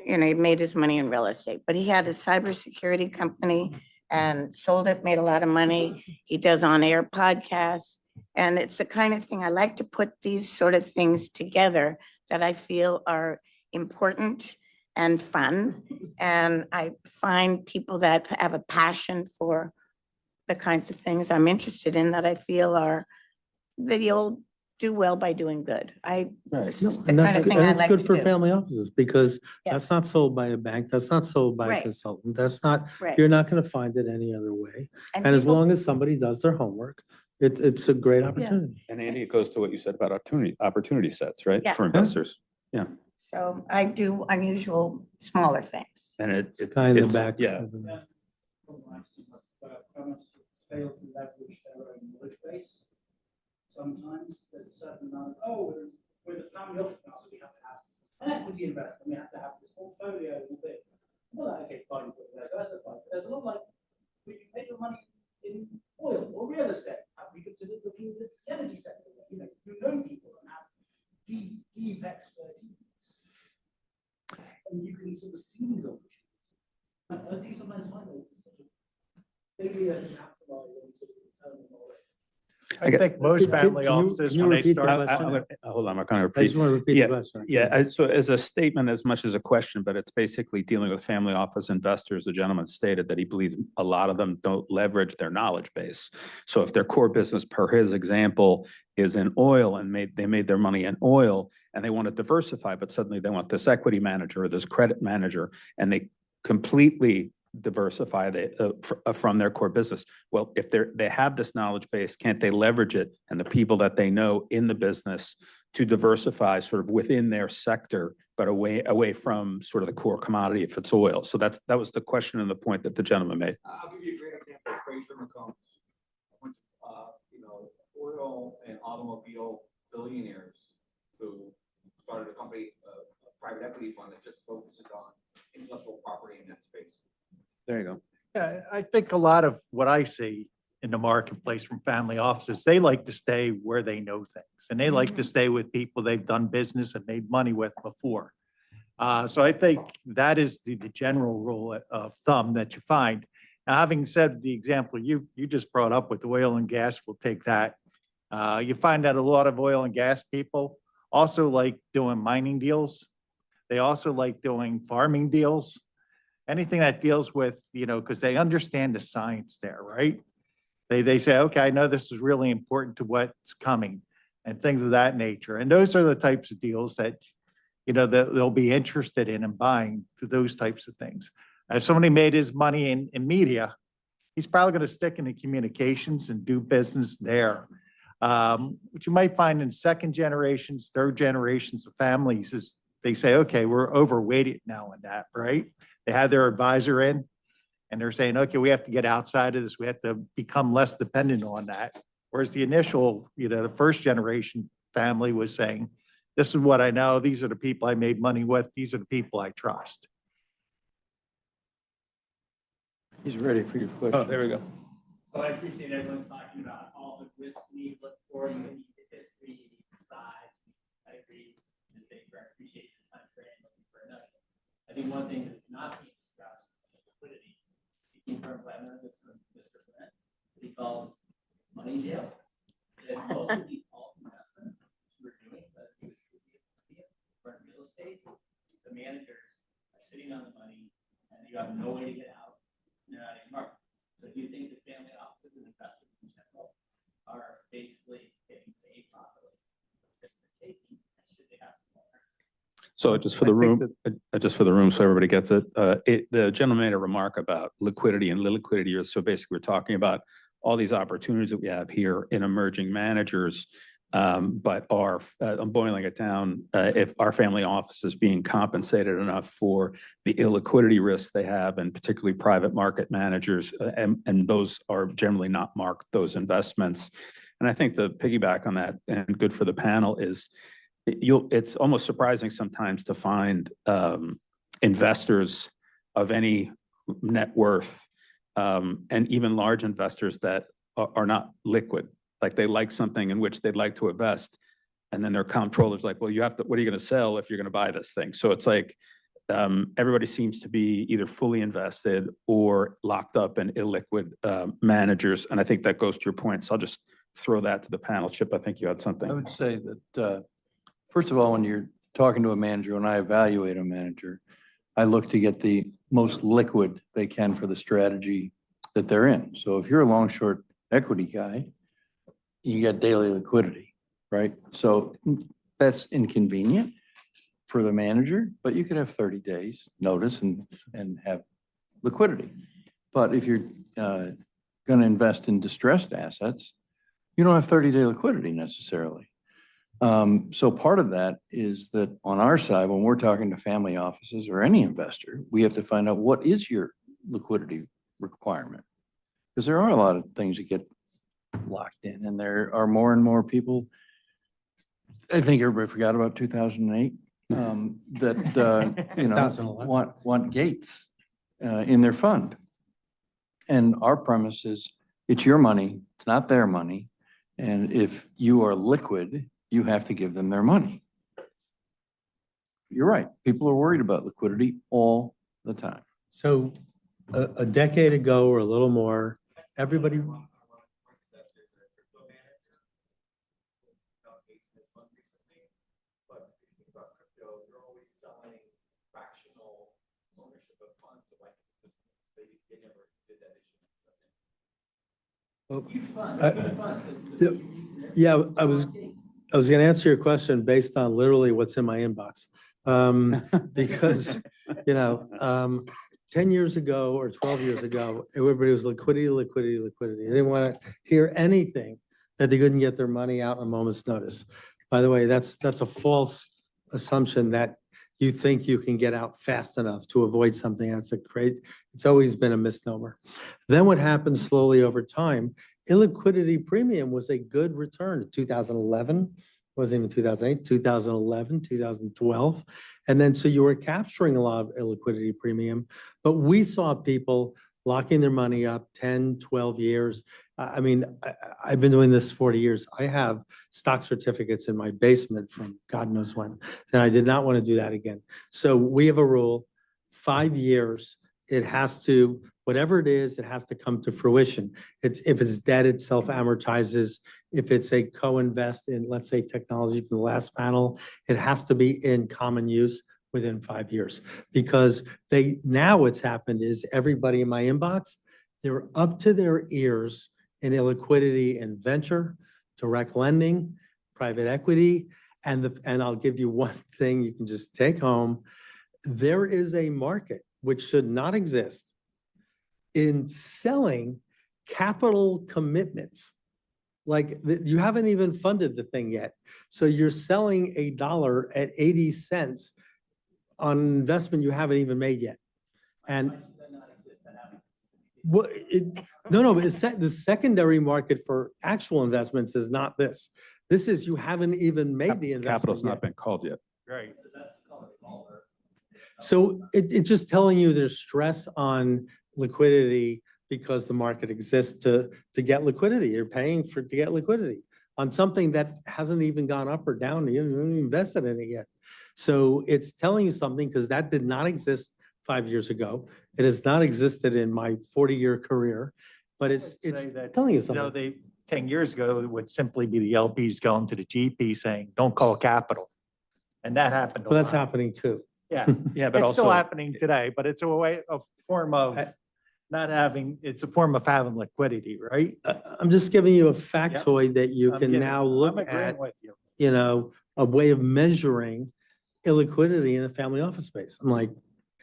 he made his money in real estate, but he had a cybersecurity company and sold it, made a lot of money. He does on-air podcasts. And it's the kind of thing I like to put these sort of things together that I feel are important and fun. And I find people that have a passion for the kinds of things I'm interested in that I feel that you'll do well by doing good. This is the And that's kind of good, thing I and it's like good to for do. family offices because Yeah. that's not sold by a bank. That's not sold by a Right. consultant. That's not, Right. you're not going to find it any other way. And as people- long as somebody does their homework, it's a great opportunity. And Andy, it goes to what you said about opportunity sets, right? Yeah. For investors. So I do unusual, smaller things. And it. Kind of it's- the back. Yeah. Firms fail to leverage their own knowledge base. Sometimes there's a certain amount of, we're the family office now, so we have to have an equity investment, we have to have this portfolio and this. Well, okay, fine, but diversified. But there's a lot like, we can make your money in oil or real estate. Have we considered looking at the energy sector? You know people and have deep expertise. And you can sort of see these opportunities. I think sometimes find those sort of failure to capitalize on sort of internal knowledge. I think most Can- family can you- offices, can you when they repeat the start. question? Hold on, I'm going to I just repeat. want to repeat Yeah, the question. Yeah, so as a statement as much as a question, but it's basically dealing with family office investors. The gentleman stated that he believes a lot of them don't leverage their knowledge base. So if their core business, per his example, is in oil and they made their money in oil and they want to diversify, but suddenly they want this equity manager or this credit manager and they completely diversify from their core business. Well, if they have this knowledge base, can't they leverage it and the people that they know in the business to diversify sort of within their sector but away from sort of the core commodity if it's oil. So that was the question and the point that the gentleman made. I'll give you a great example, Fraser McCombs. Once, oil and automobile billionaires who started a company, a private equity fund that just focuses on intellectual property in that space. There you go. Yeah, I think a lot of what I see in the marketplace from family offices, they like to stay where they know things, and they like to stay with people they've done business and made money with before. So I think that is the general rule of thumb that you find. Now, having said the example you just brought up with oil and gas, we'll take that. You find that a lot of oil and gas people also like doing mining deals. They also like doing farming deals. Anything that deals with, because they understand the science there, right? They say, okay, I know this is really important to what's coming and things of that nature. And those are the types of deals that, that they'll be interested in and buying to those types of things. If somebody made his money in media, he's probably going to stick into communications and do business there. What you might find in second generations, third generations of families is they say, okay, we're overweighted now in that, right? They have their advisor in and they're saying, okay, we have to get outside of this. We have to become less dependent on that. Whereas the initial, the first generation family was saying, this is what I know. These are the people I made money with. These are the people I trust. He's ready for your question. Oh, there we go. So I appreciate everyone's talking about all the risks we look for, you need the history, you need the size. I agree, and thank you, I appreciate your time frame, looking for a nugget. I think one thing that's not being discussed is liquidity. Speaking from Mr. Brent, he calls money jail. That most of these alt investments we're doing, but for real estate, the managers are sitting on the money and you have no way to get out. They're not in market. So do you think the family offices and investors in general are basically getting paid properly? Just taking, and should they have some more? So just for I the think room, just for the room, so everybody gets it. The gentleman made a remark about liquidity and liquidity. So basically, we're talking about all these opportunities that we have here in emerging managers, but I'm boiling it down. If our family office is being compensated enough for the illiquidity risks they have, and particularly private market managers, and those are generally not marked, those investments. And I think the piggyback on that, and good for the panel, is it's almost surprising sometimes to find investors of any net worth, and even large investors that are not liquid. Like they like something in which they'd like to invest, and then their comptroller's like, well, what are you going to sell if you're going to buy this thing? So it's like everybody seems to be either fully invested or locked up in illiquid managers. And I think that goes to your point. So I'll just throw that to the panel. Chip, I think you had something. I would say that, first of all, when you're talking to a manager, when I evaluate a manager, I look to get the most liquid they can for the strategy that they're in. So if you're a long short equity guy, you get daily liquidity, right? So that's inconvenient for the manager, but you could have 30 days notice and have liquidity. But if you're going to invest in distressed assets, you don't have 30-day liquidity necessarily. So part of that is that on our side, when we're talking to family offices or any investor, we have to find out what is your liquidity requirement. Because there are a lot of things that get locked in, and there are more and more people. I think everybody forgot about 2008, that, 2011. want gates in their fund. And our premise is it's your money, it's not their money. And if you are liquid, you have to give them their money. You're right. People are worried about liquidity all the time. So a decade ago or a little more, everybody, yeah, I was going to answer your question based on literally what's in my inbox. Because, 10 years ago or 12 years ago, everybody was liquidity, liquidity, liquidity. They didn't want to hear anything that they couldn't get their money out on a moment's notice. By the way, that's a false assumption that you think you can get out fast enough to avoid something. That's a great, it's always been a misnomer. Then what happened slowly over time, illiquidity premium was a good return. 2011, wasn't even 2008, 2011, 2012. And then so you were capturing a lot of illiquidity premium, but we saw people locking their money up 10, 12 years. I mean, I've been doing this 40 years. I have stock certificates in my basement from God knows when, and I did not want to do that again. So we have a rule, 5 years, it has to, whatever it is, it has to come to fruition. If it's debt, it self-amortizes. If it's a co-invest in, let's say, technology from the last panel, it has to be in common use within 5 years. Because now what's happened is everybody in my inbox, they're up to their ears in illiquidity and venture, direct lending, private equity. And I'll give you one thing you can just take home. There is a market which should not exist in selling capital commitments. Like you haven't even funded the thing yet. So you're selling $1 at 80 cents on an investment you haven't even made yet. And what no, but the secondary market for actual investments is not this. This is you haven't even made the investment Capital's yet. not been called yet. Right. So it's just telling you there's stress on liquidity because the market exists to get liquidity. You're paying to get liquidity on something that hasn't even gone up or down. You haven't even invested in it yet. So it's telling you something because that did not exist 5 years ago. It has not existed in my 40-year career, but it's Say that, telling you You know, something. 10 years ago, it would simply be the LPs going to the GP saying, don't call capital. And that happened a But that's lot. happening too. Yeah, Yeah, but it's still also, happening today, but it's a form of not having, it's a form of having liquidity, right? I'm just giving you a factoid that you I'm can giving- now I'm look agreeing at, with you. a way of measuring illiquidity in the family office space. I'm like,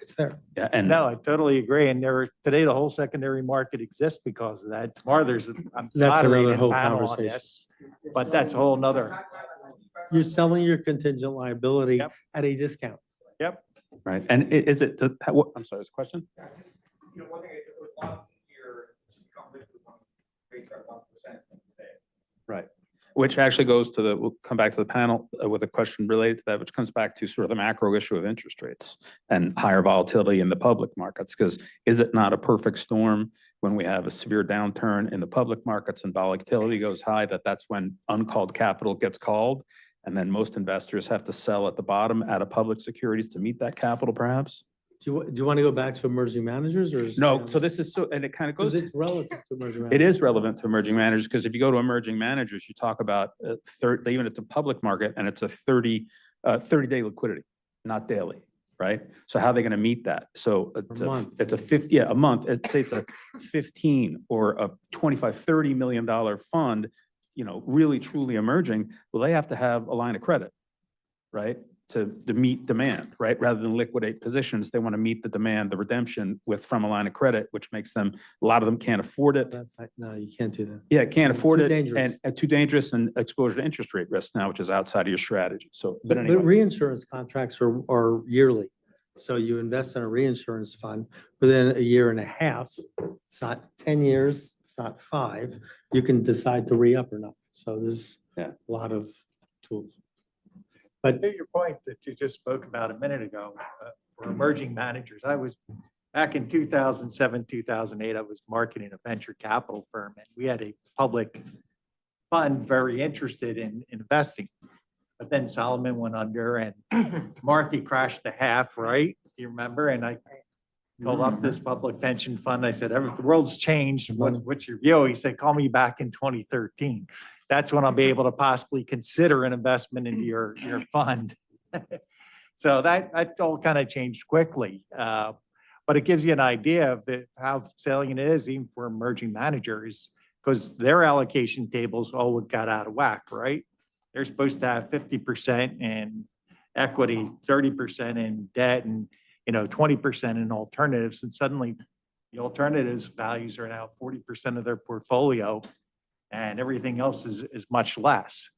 it's there. yeah, and No, I totally agree. And today, the whole secondary market exists because of that. Tomorrow, I'm That's another moderating a whole panel on conversation. this, but that's a whole nother. You're selling your contingent liability Yep. at a discount. Yep. right, and is it, I'm sorry, what's the question? Yeah, just, you know, one thing is it was a lot easier to become liquid when rates are 1% than today. Right. Which actually goes to we'll come back to the panel with a question related to that, which comes back to sort of the macro issue of interest rates and higher volatility in the public markets. Because is it not a perfect storm when we have a severe downturn in the public markets and volatility goes high, that's when uncalled capital gets called? And then most investors have to sell at the bottom out of public securities to meet that capital perhaps? Do you want to go back to emerging managers or? No, so this is and it kind of goes. Because it's relative to emerging It managers. is relevant to emerging managers because if you go to emerging managers, you talk about even at the public market and it's a 30-day liquidity, not daily, right? So how are they going to meet that? So month. it's a 50, a month. Say it's a 15 or a 25, $30 million fund, really truly emerging. Well, they have to have a line of credit, right? To meet demand, right? Rather than liquidate positions, they want to meet the demand, the redemption from a line of credit, which makes them, a lot of them can't afford it. No, you can't do that. Yeah, can't afford Too it dangerous. and too dangerous and exposure to interest rate risk now, which is outside of your strategy. So, but But anyway, reinsurance contracts are yearly. So you invest in a reinsurance fund within a year and a half. It's not 10 years, it's not 5. You can decide to re-up or not. So there's a lot of tools. But To your point that you just spoke about a minute ago, for emerging managers, I was back in 2007, 2008, I was marketing a venture capital firm and we had a public fund very interested in investing. But then Solomon went under and market crashed to half, right? You remember? And I called up this public pension fund. I said, the world's changed. What's your view? He said, call me back in 2013. That's when I'll be able to possibly consider an investment into your fund. So that all kind of changed quickly. But it gives you an idea of how salient it is even for emerging managers because their allocation tables all got out of whack, right? They're supposed to have 50% in equity, 30% in debt, and 20% in alternatives. And suddenly the alternatives values are now 40% of their portfolio and everything else is much less.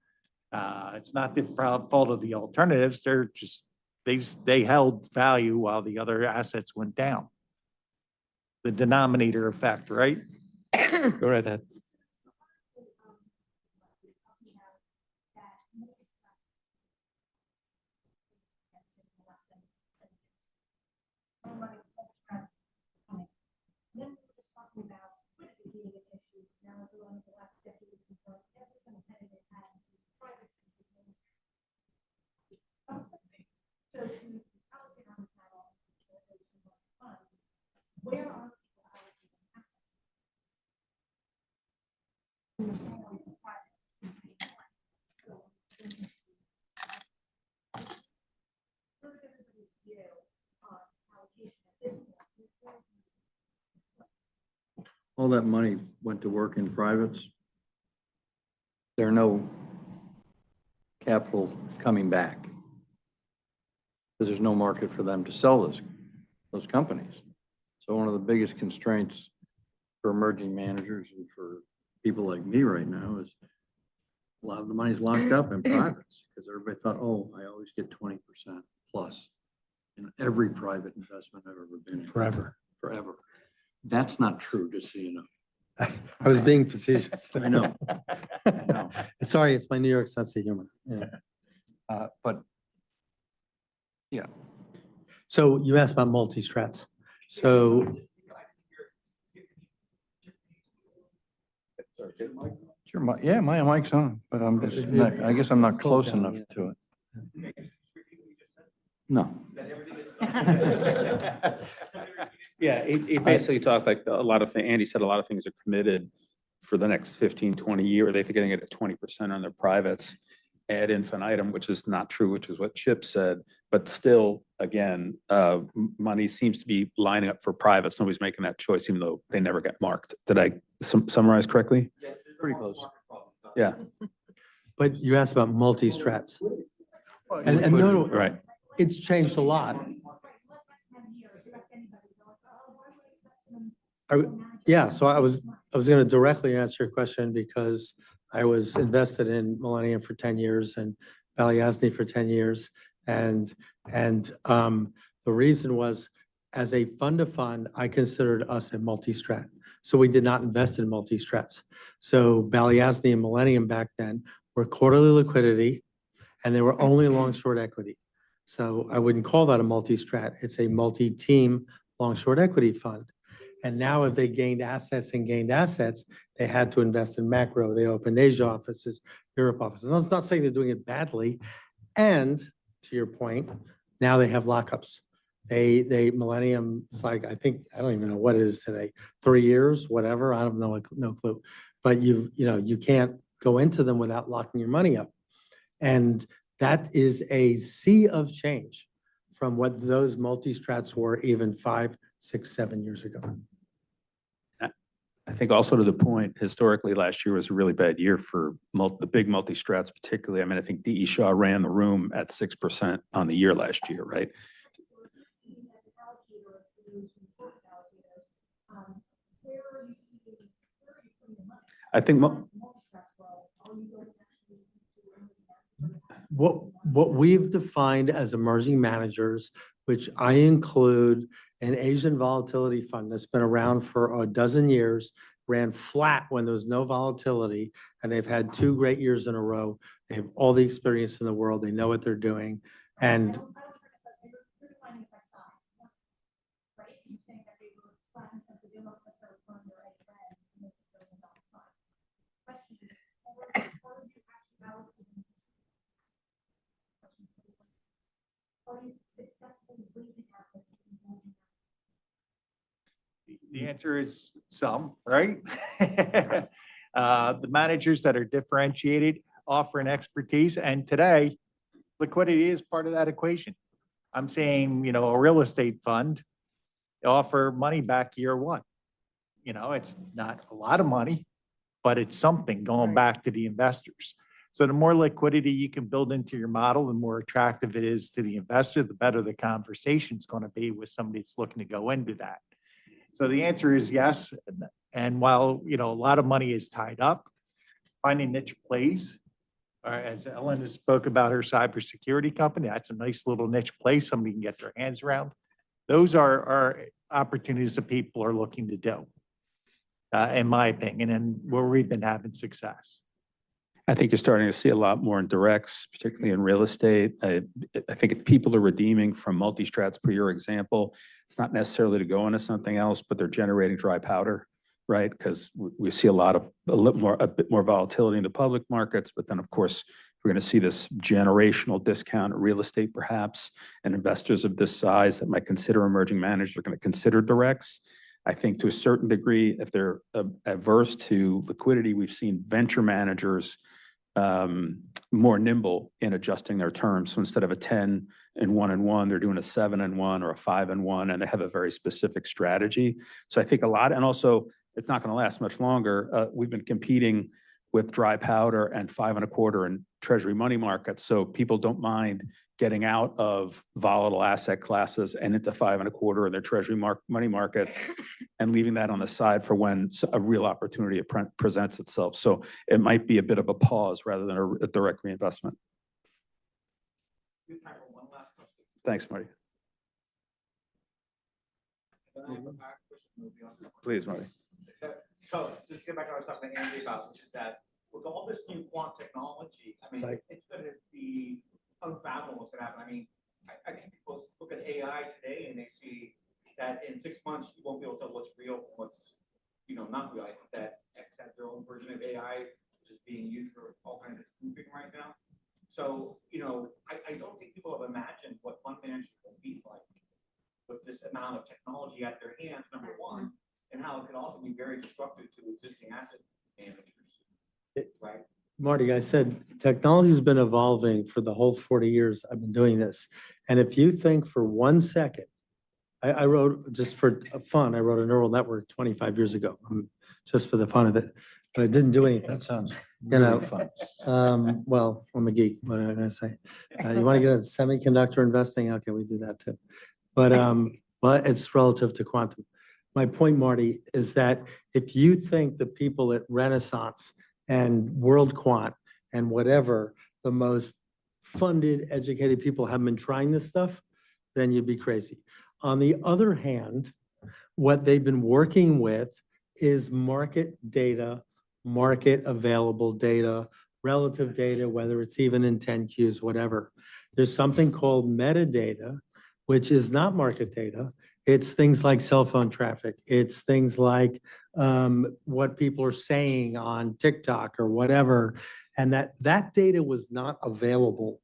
It's not the fault of the alternatives. They're just they held value while the other assets went down. The denominator effect, right? Go right ahead. All that money went to work in privates. There are no capital coming back because there's no market for them to sell those companies. So one of the biggest constraints for emerging managers and for people like me right now is a lot of the money's locked up in privates because everybody thought, oh, I always get 20% plus in every private investment I've ever been in. Forever. Forever. That's not true, just so you know. I was being facetious. I know. I know. Sorry, it's my New York sense of humor. Yeah. But yeah, So you asked about multi-strats. So sure, yeah, my mic's on, but I'm just, I guess I'm not close down, enough yeah. to it. No. Yeah, he basically talked like a lot of things, Andy said a lot of things are committed for the next 15, 20 years. They think they're gonna get 20% on their privates ad infinitum, which is not true, which is what Chip said. But still, again, money seems to be lining up for privates. Nobody's making that choice, even though they never get marked. Did I summarize correctly? Pretty close. Yeah, but you asked about multi-strats. And no, right. it's changed a lot. Yeah, so I was going to directly answer your question because I was invested in Millennium for 10 years and Balyasny for 10 years. And the reason was, as a fund of fund, I considered us a multi-strat. So we did not invest in multi-strats. So Balyasny and Millennium back then were quarterly liquidity and they were only long short equity. So I wouldn't call that a multi-strat. It's a multi-team long short equity fund. And now if they gained assets, they had to invest in macro. They opened Asia offices, Europe offices. And that's not saying they're doing it badly. And to your point, now they have lockups. Millennium, it's like, I think, I don't even know what it is today, 3 years, whatever. I don't know, no clue. But you can't go into them without locking your money up. And that is a sea of change from what those multi-strats were even 5, 6, 7 years ago. I think also to the point, historically, last year was a really bad year for the big multi-strats particularly. I mean, I think D.E. Shaw ran the room at 6% on the year last year, right? I think what we've defined as emerging managers, which I include an Asian volatility fund that's been around for a dozen years, ran flat when there was no volatility, and they've had 2 great years in a row. They have all the experience in the world. They know what they're doing. And The answer is some, right? The managers that are differentiated, offering expertise, and today, liquidity is part of that equation. I'm saying, a real estate fund, they offer money back year 1. It's not a lot of money, but it's something going back to the investors. So the more liquidity you can build into your model, the more attractive it is to the investor, the better the conversation is going to be with somebody that's looking to go into that. So the answer is yes. And while, a lot of money is tied up, finding niche plays As Ellen has spoke about her cybersecurity company, that's a nice little niche place somebody can get their hands around. Those are opportunities that people are looking to do, in my opinion, and where we've been having success. I think you're starting to see a lot more in directs, particularly in real estate. I think if people are redeeming from multi-strats per your example, it's not necessarily to go into something else, but they're generating dry powder, right? Because we see a bit more volatility in the public markets, but then of course, we're going to see this generational discount in real estate perhaps, and investors of this size that might consider emerging managers are going to consider directs. I think to a certain degree, if they're averse to liquidity, we've seen venture managers more nimble in adjusting their terms. So instead of a 10-1-1, they're doing a 7-1 or a 5-1, and they have a very specific strategy. So I think a lot, and also it's not going to last much longer. We've been competing with dry powder and 5.25 and treasury money markets. So people don't mind getting out of volatile asset classes and into 5.25 in their treasury money markets and leaving that on the side for when a real opportunity presents itself. So it might be a bit of a pause rather than a direct reinvestment. We have time for one last question. Thanks, Marty. Then I have a back question, moving on to- Please, Marty. So just to get back to what I was talking to Andy about, which is that with all this new quant technology, I mean, Right. it's going to be unfathomable what's going to happen. I mean, I think people look at AI today and they see that in 6 months, you won't be able to tell what's real from what's, not real. I think that X has their own version of AI, which is being used for all kinds of spoofing right now. So, I don't think people have imagined what fund managers will be like with this amount of technology at their hands, number one, and how it can also be very disruptive to existing asset managers, right? Marty, I said, technology's been evolving for the whole 40 years I've been doing this. And if you think for 1 second, I wrote, just for fun, I wrote a neural network 25 years ago, just for the fun of it, but it didn't do anything. That sounds You know, really fun. Well, I'm a geek, what am I gonna say? You want to get into semiconductor investing? Okay, we do that too. But it's relative to quantum. My point, Marty, is that if you think the people at Renaissance and World Quant and whatever, the most funded, educated people have been trying this stuff, then you'd be crazy. On the other hand, what they've been working with is market data, market available data, relative data, whether it's even in 10Qs, whatever. There's something called metadata, which is not market data. It's things like cell phone traffic. It's things like what people are saying on TikTok or whatever. And that data was not available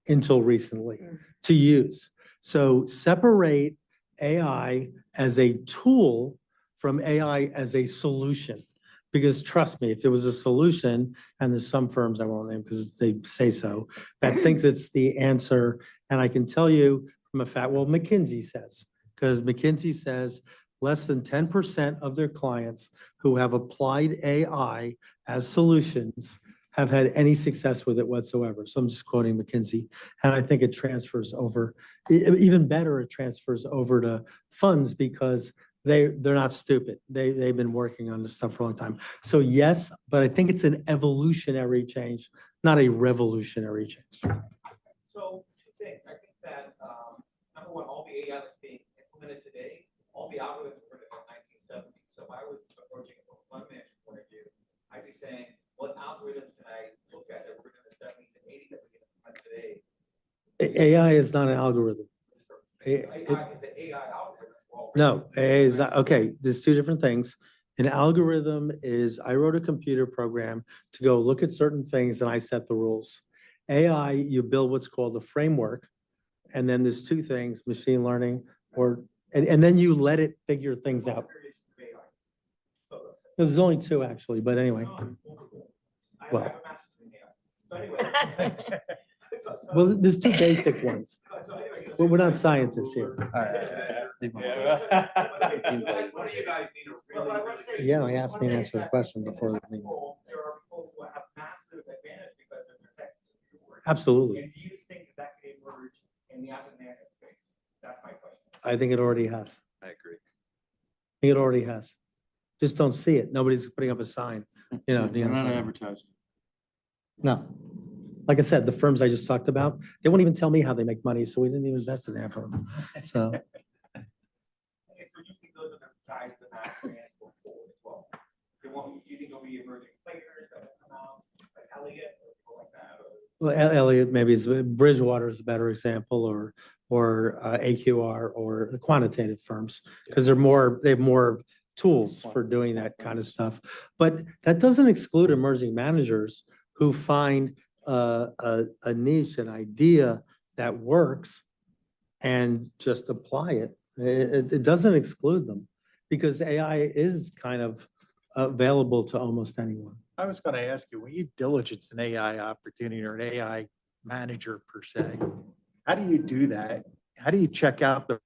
until recently to use. So separate AI as a tool from AI as a solution. Because trust me, if it was a solution, and there's some firms I won't name because they say so, that thinks it's the answer. And I can tell you from a fact, well, McKinsey says, because McKinsey says less than 10% of their clients who have applied AI as solutions have had any success with it whatsoever. So I'm just quoting McKinsey. And I think it transfers over, even better, it transfers over to funds because they're not stupid. They've been working on this stuff for a long time. So yes, but I think it's an evolutionary change, not a revolutionary change. So two things. I think that number one, all the AI that's being implemented today, all the algorithms were in the 1970s. So if I was approaching it from a fund management point of view, I'd be saying, what algorithms can I look at that were in the 70s and 80s that we can implement today? AI is not an algorithm. The AI algorithms were all. No, AI is not, okay, there's two different things. An algorithm is, I wrote a computer program to go look at certain things and I set the rules. AI, you build what's called a framework. And then there's two things, machine learning and then you let it figure things out. There's only two actually, but anyway. I have a master's in AI. So anyway. Well, there's two basic ones. Well, we're not scientists here. All right. Yeah, I asked me to answer the question before the meeting. There are people who have massive advantage because of their tech support. Absolutely. And do you think that could emerge in the asset management space? That's my question. I think it already has. I agree. I think it already has. Just don't see it. Nobody's putting up a sign, They're doing not something. advertised. No. Like I said, the firms I just talked about, they won't even tell me how they make money, so we didn't even invest in half of them. So, And so you think those are the guys that have plans going forward as well? Do you think there'll be emerging players that will come out, like Elliott or people like that? well, Elliott, maybe Bridgewater is a better example, or AQR, or the quantitative firms, because they have more tools for doing that kind of stuff. But that doesn't exclude emerging managers who find a niche, an idea that works and just apply it. It doesn't exclude them, because AI is kind of available to almost anyone. I was going to ask you, when you diligence an AI opportunity or an AI manager per se, how do you do that? How do you check out the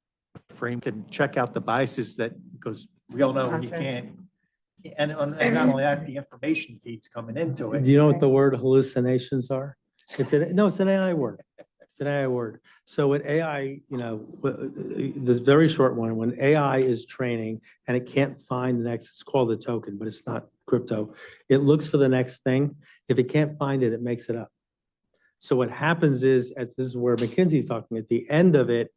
frame, can check out the biases that, because we all know you can't, and not only that, the information feeds coming into Do it. you know what the word hallucinations are? It's an AI word. It's an AI word. So with AI, this very short one, when AI is training and it can't find the next, it's called a token, but it's not crypto. It looks for the next thing. If it can't find it, it makes it up. So what happens is, this is where McKinsey's talking, at the end of it,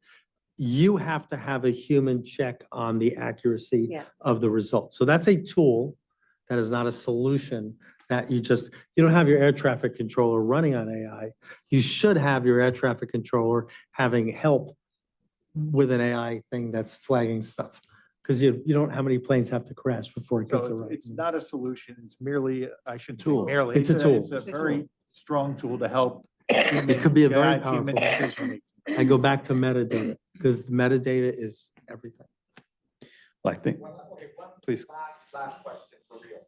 you have to have a human check on the accuracy Yes. of the result. So that's a tool. That is not a solution that you don't have your air traffic controller running on AI. You should have your air traffic controller having help with an AI thing that's flagging stuff. Because you don't know how many planes have to crash before it gets it So right. it's not a solution, it's merely, I shouldn't say Tool. merely. It's a tool. It's a very strong tool to help. It could be a very guide human powerful. decision-making. I go back to metadata, because metadata is everything. Well, I think, Okay, one Please. last question for real.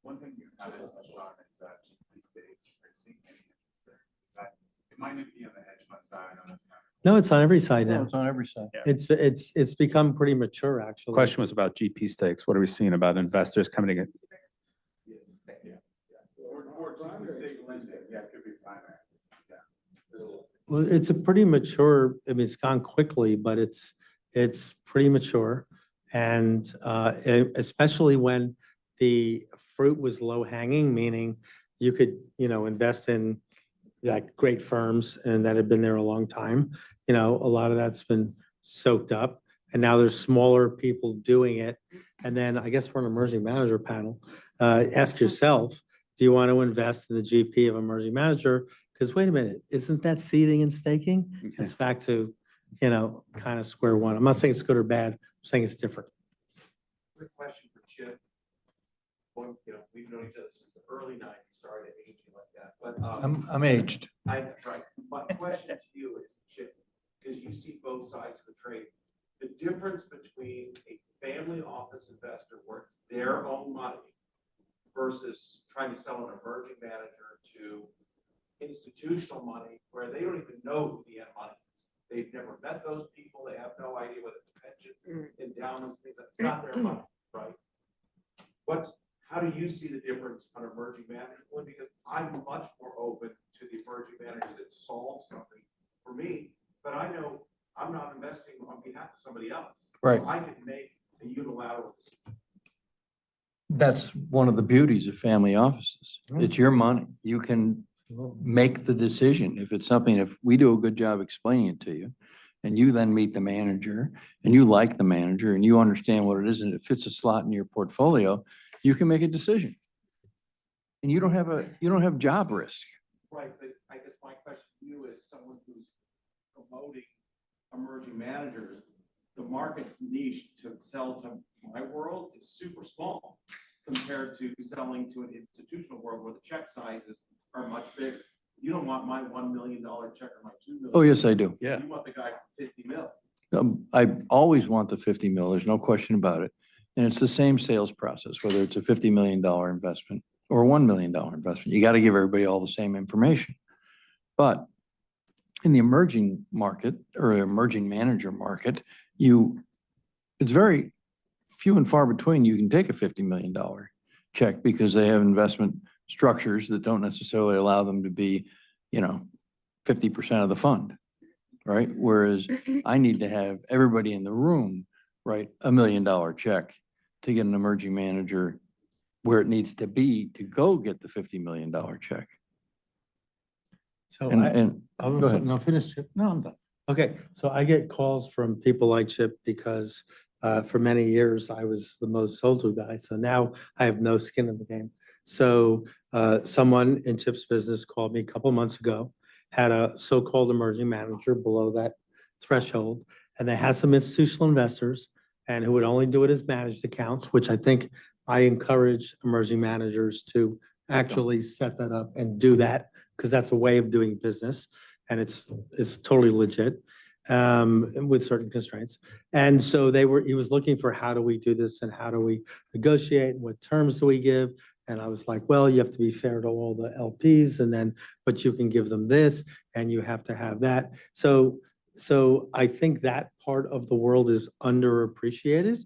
One thing you haven't touched on is that GP stakes, are you seeing any interest there? That, it might not be on the hedge fund side, I know that's kind of. No, it's on every side No, now. it's on every side. It's become pretty mature, actually. question was about GP stakes. What are we seeing about investors coming in? Or GP stake lending, yeah, it could be primary, yeah. Well, it's a pretty mature, I mean, it's gone quickly, but it's pretty mature. And especially when the fruit was low hanging, meaning you could, invest in like great firms and that have been there a long time. A lot of that's been soaked up, and now there's smaller people doing it. And then I guess we're an emerging manager panel. Ask yourself, do you want to invest in the GP of emerging manager? Because wait a minute, isn't that seeding and staking? Okay. It's back to, kind of square one. I'm not saying it's good or bad. I'm saying it's different. Quick question for Chip. Well, we've known each other since the early '90s, sorry to age you like that, but, I'm aged. right. My question to you is, Chip, because you see both sides of the trade, the difference between a family office investor where it's their own money versus trying to sell an emerging manager to institutional money where they don't even know who the end money is. They've never met those people. They have no idea whether it's pensions, endowments, things like, it's not their money, right? How do you see the difference on emerging managers? Well, because I'm much more open to the emerging manager that solves something for me, but I know I'm not investing on behalf of somebody else. Right. So I can make a unilateral decision. That's one of the beauties of family offices. It's your money. You can make the decision. If we do a good job explaining it to you, and you then meet the manager, and you like the manager, and you understand what it is, and it fits a slot in your portfolio, you can make a decision. And you don't have job risk. Right, but I guess my question to you is someone who's promoting emerging managers, the market niche to sell to my world is super small compared to selling to an institutional world where the check sizes are much bigger. You don't want my $1 million check or my $2 million. Oh, yes, I do. Yeah. You want the guy for 50 mil. I always want the 50 mil. There's no question about it. And it's the same sales process, whether it's a $50 million investment or a $1 million investment. You got to give everybody all the same information. But in the emerging market or emerging manager market, it's very few and far between you can take a $50 million check because they have investment structures that don't necessarily allow them to be, 50% of the fund, right? Whereas I need to have everybody in the room write $1 million check to get an emerging manager where it needs to be to go get the $50 million check. So And, I'm go ahead. no, finish, Chip. no, I'm done. Okay, so I get calls from people like Chip because for many years I was the most sold to guy. So now I have no skin in the game. So someone in Chip's business called me a couple months ago, had a so-called emerging manager below that threshold, and they had some institutional investors and who would only do it as managed accounts, which I think I encourage emerging managers to actually set that up and do that, because that's a way of doing business. And it's totally legit with certain constraints. And so he was looking for, how do we do this and how do we negotiate? What terms do we give? And I was like, well, you have to be fair to all the LPs, and then, but you can give them this and you have to have that. So I think that part of the world is underappreciated,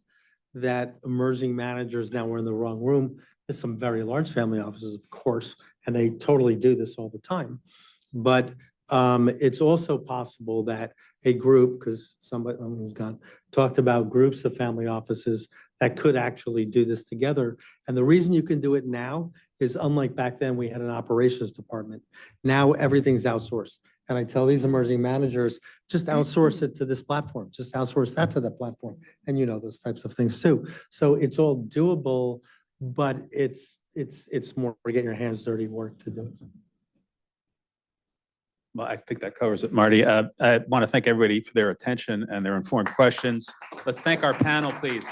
that emerging managers, now we're in the wrong room. There's some very large family offices, of course, and they totally do this all the time. But it's also possible that a group, because somebody who's gone, talked about groups of family offices that could actually do this together. And the reason you can do it now is, unlike back then, we had an operations department. Now everything's outsourced. And I tell these emerging managers, just outsource it to this platform, just outsource that to that platform. And you know, those types of things too. So it's all doable, but it's more get your hands dirty work to do. Well, I think that covers it, Marty. I want to thank everybody for their attention and their informed questions. Let's thank our panel, please.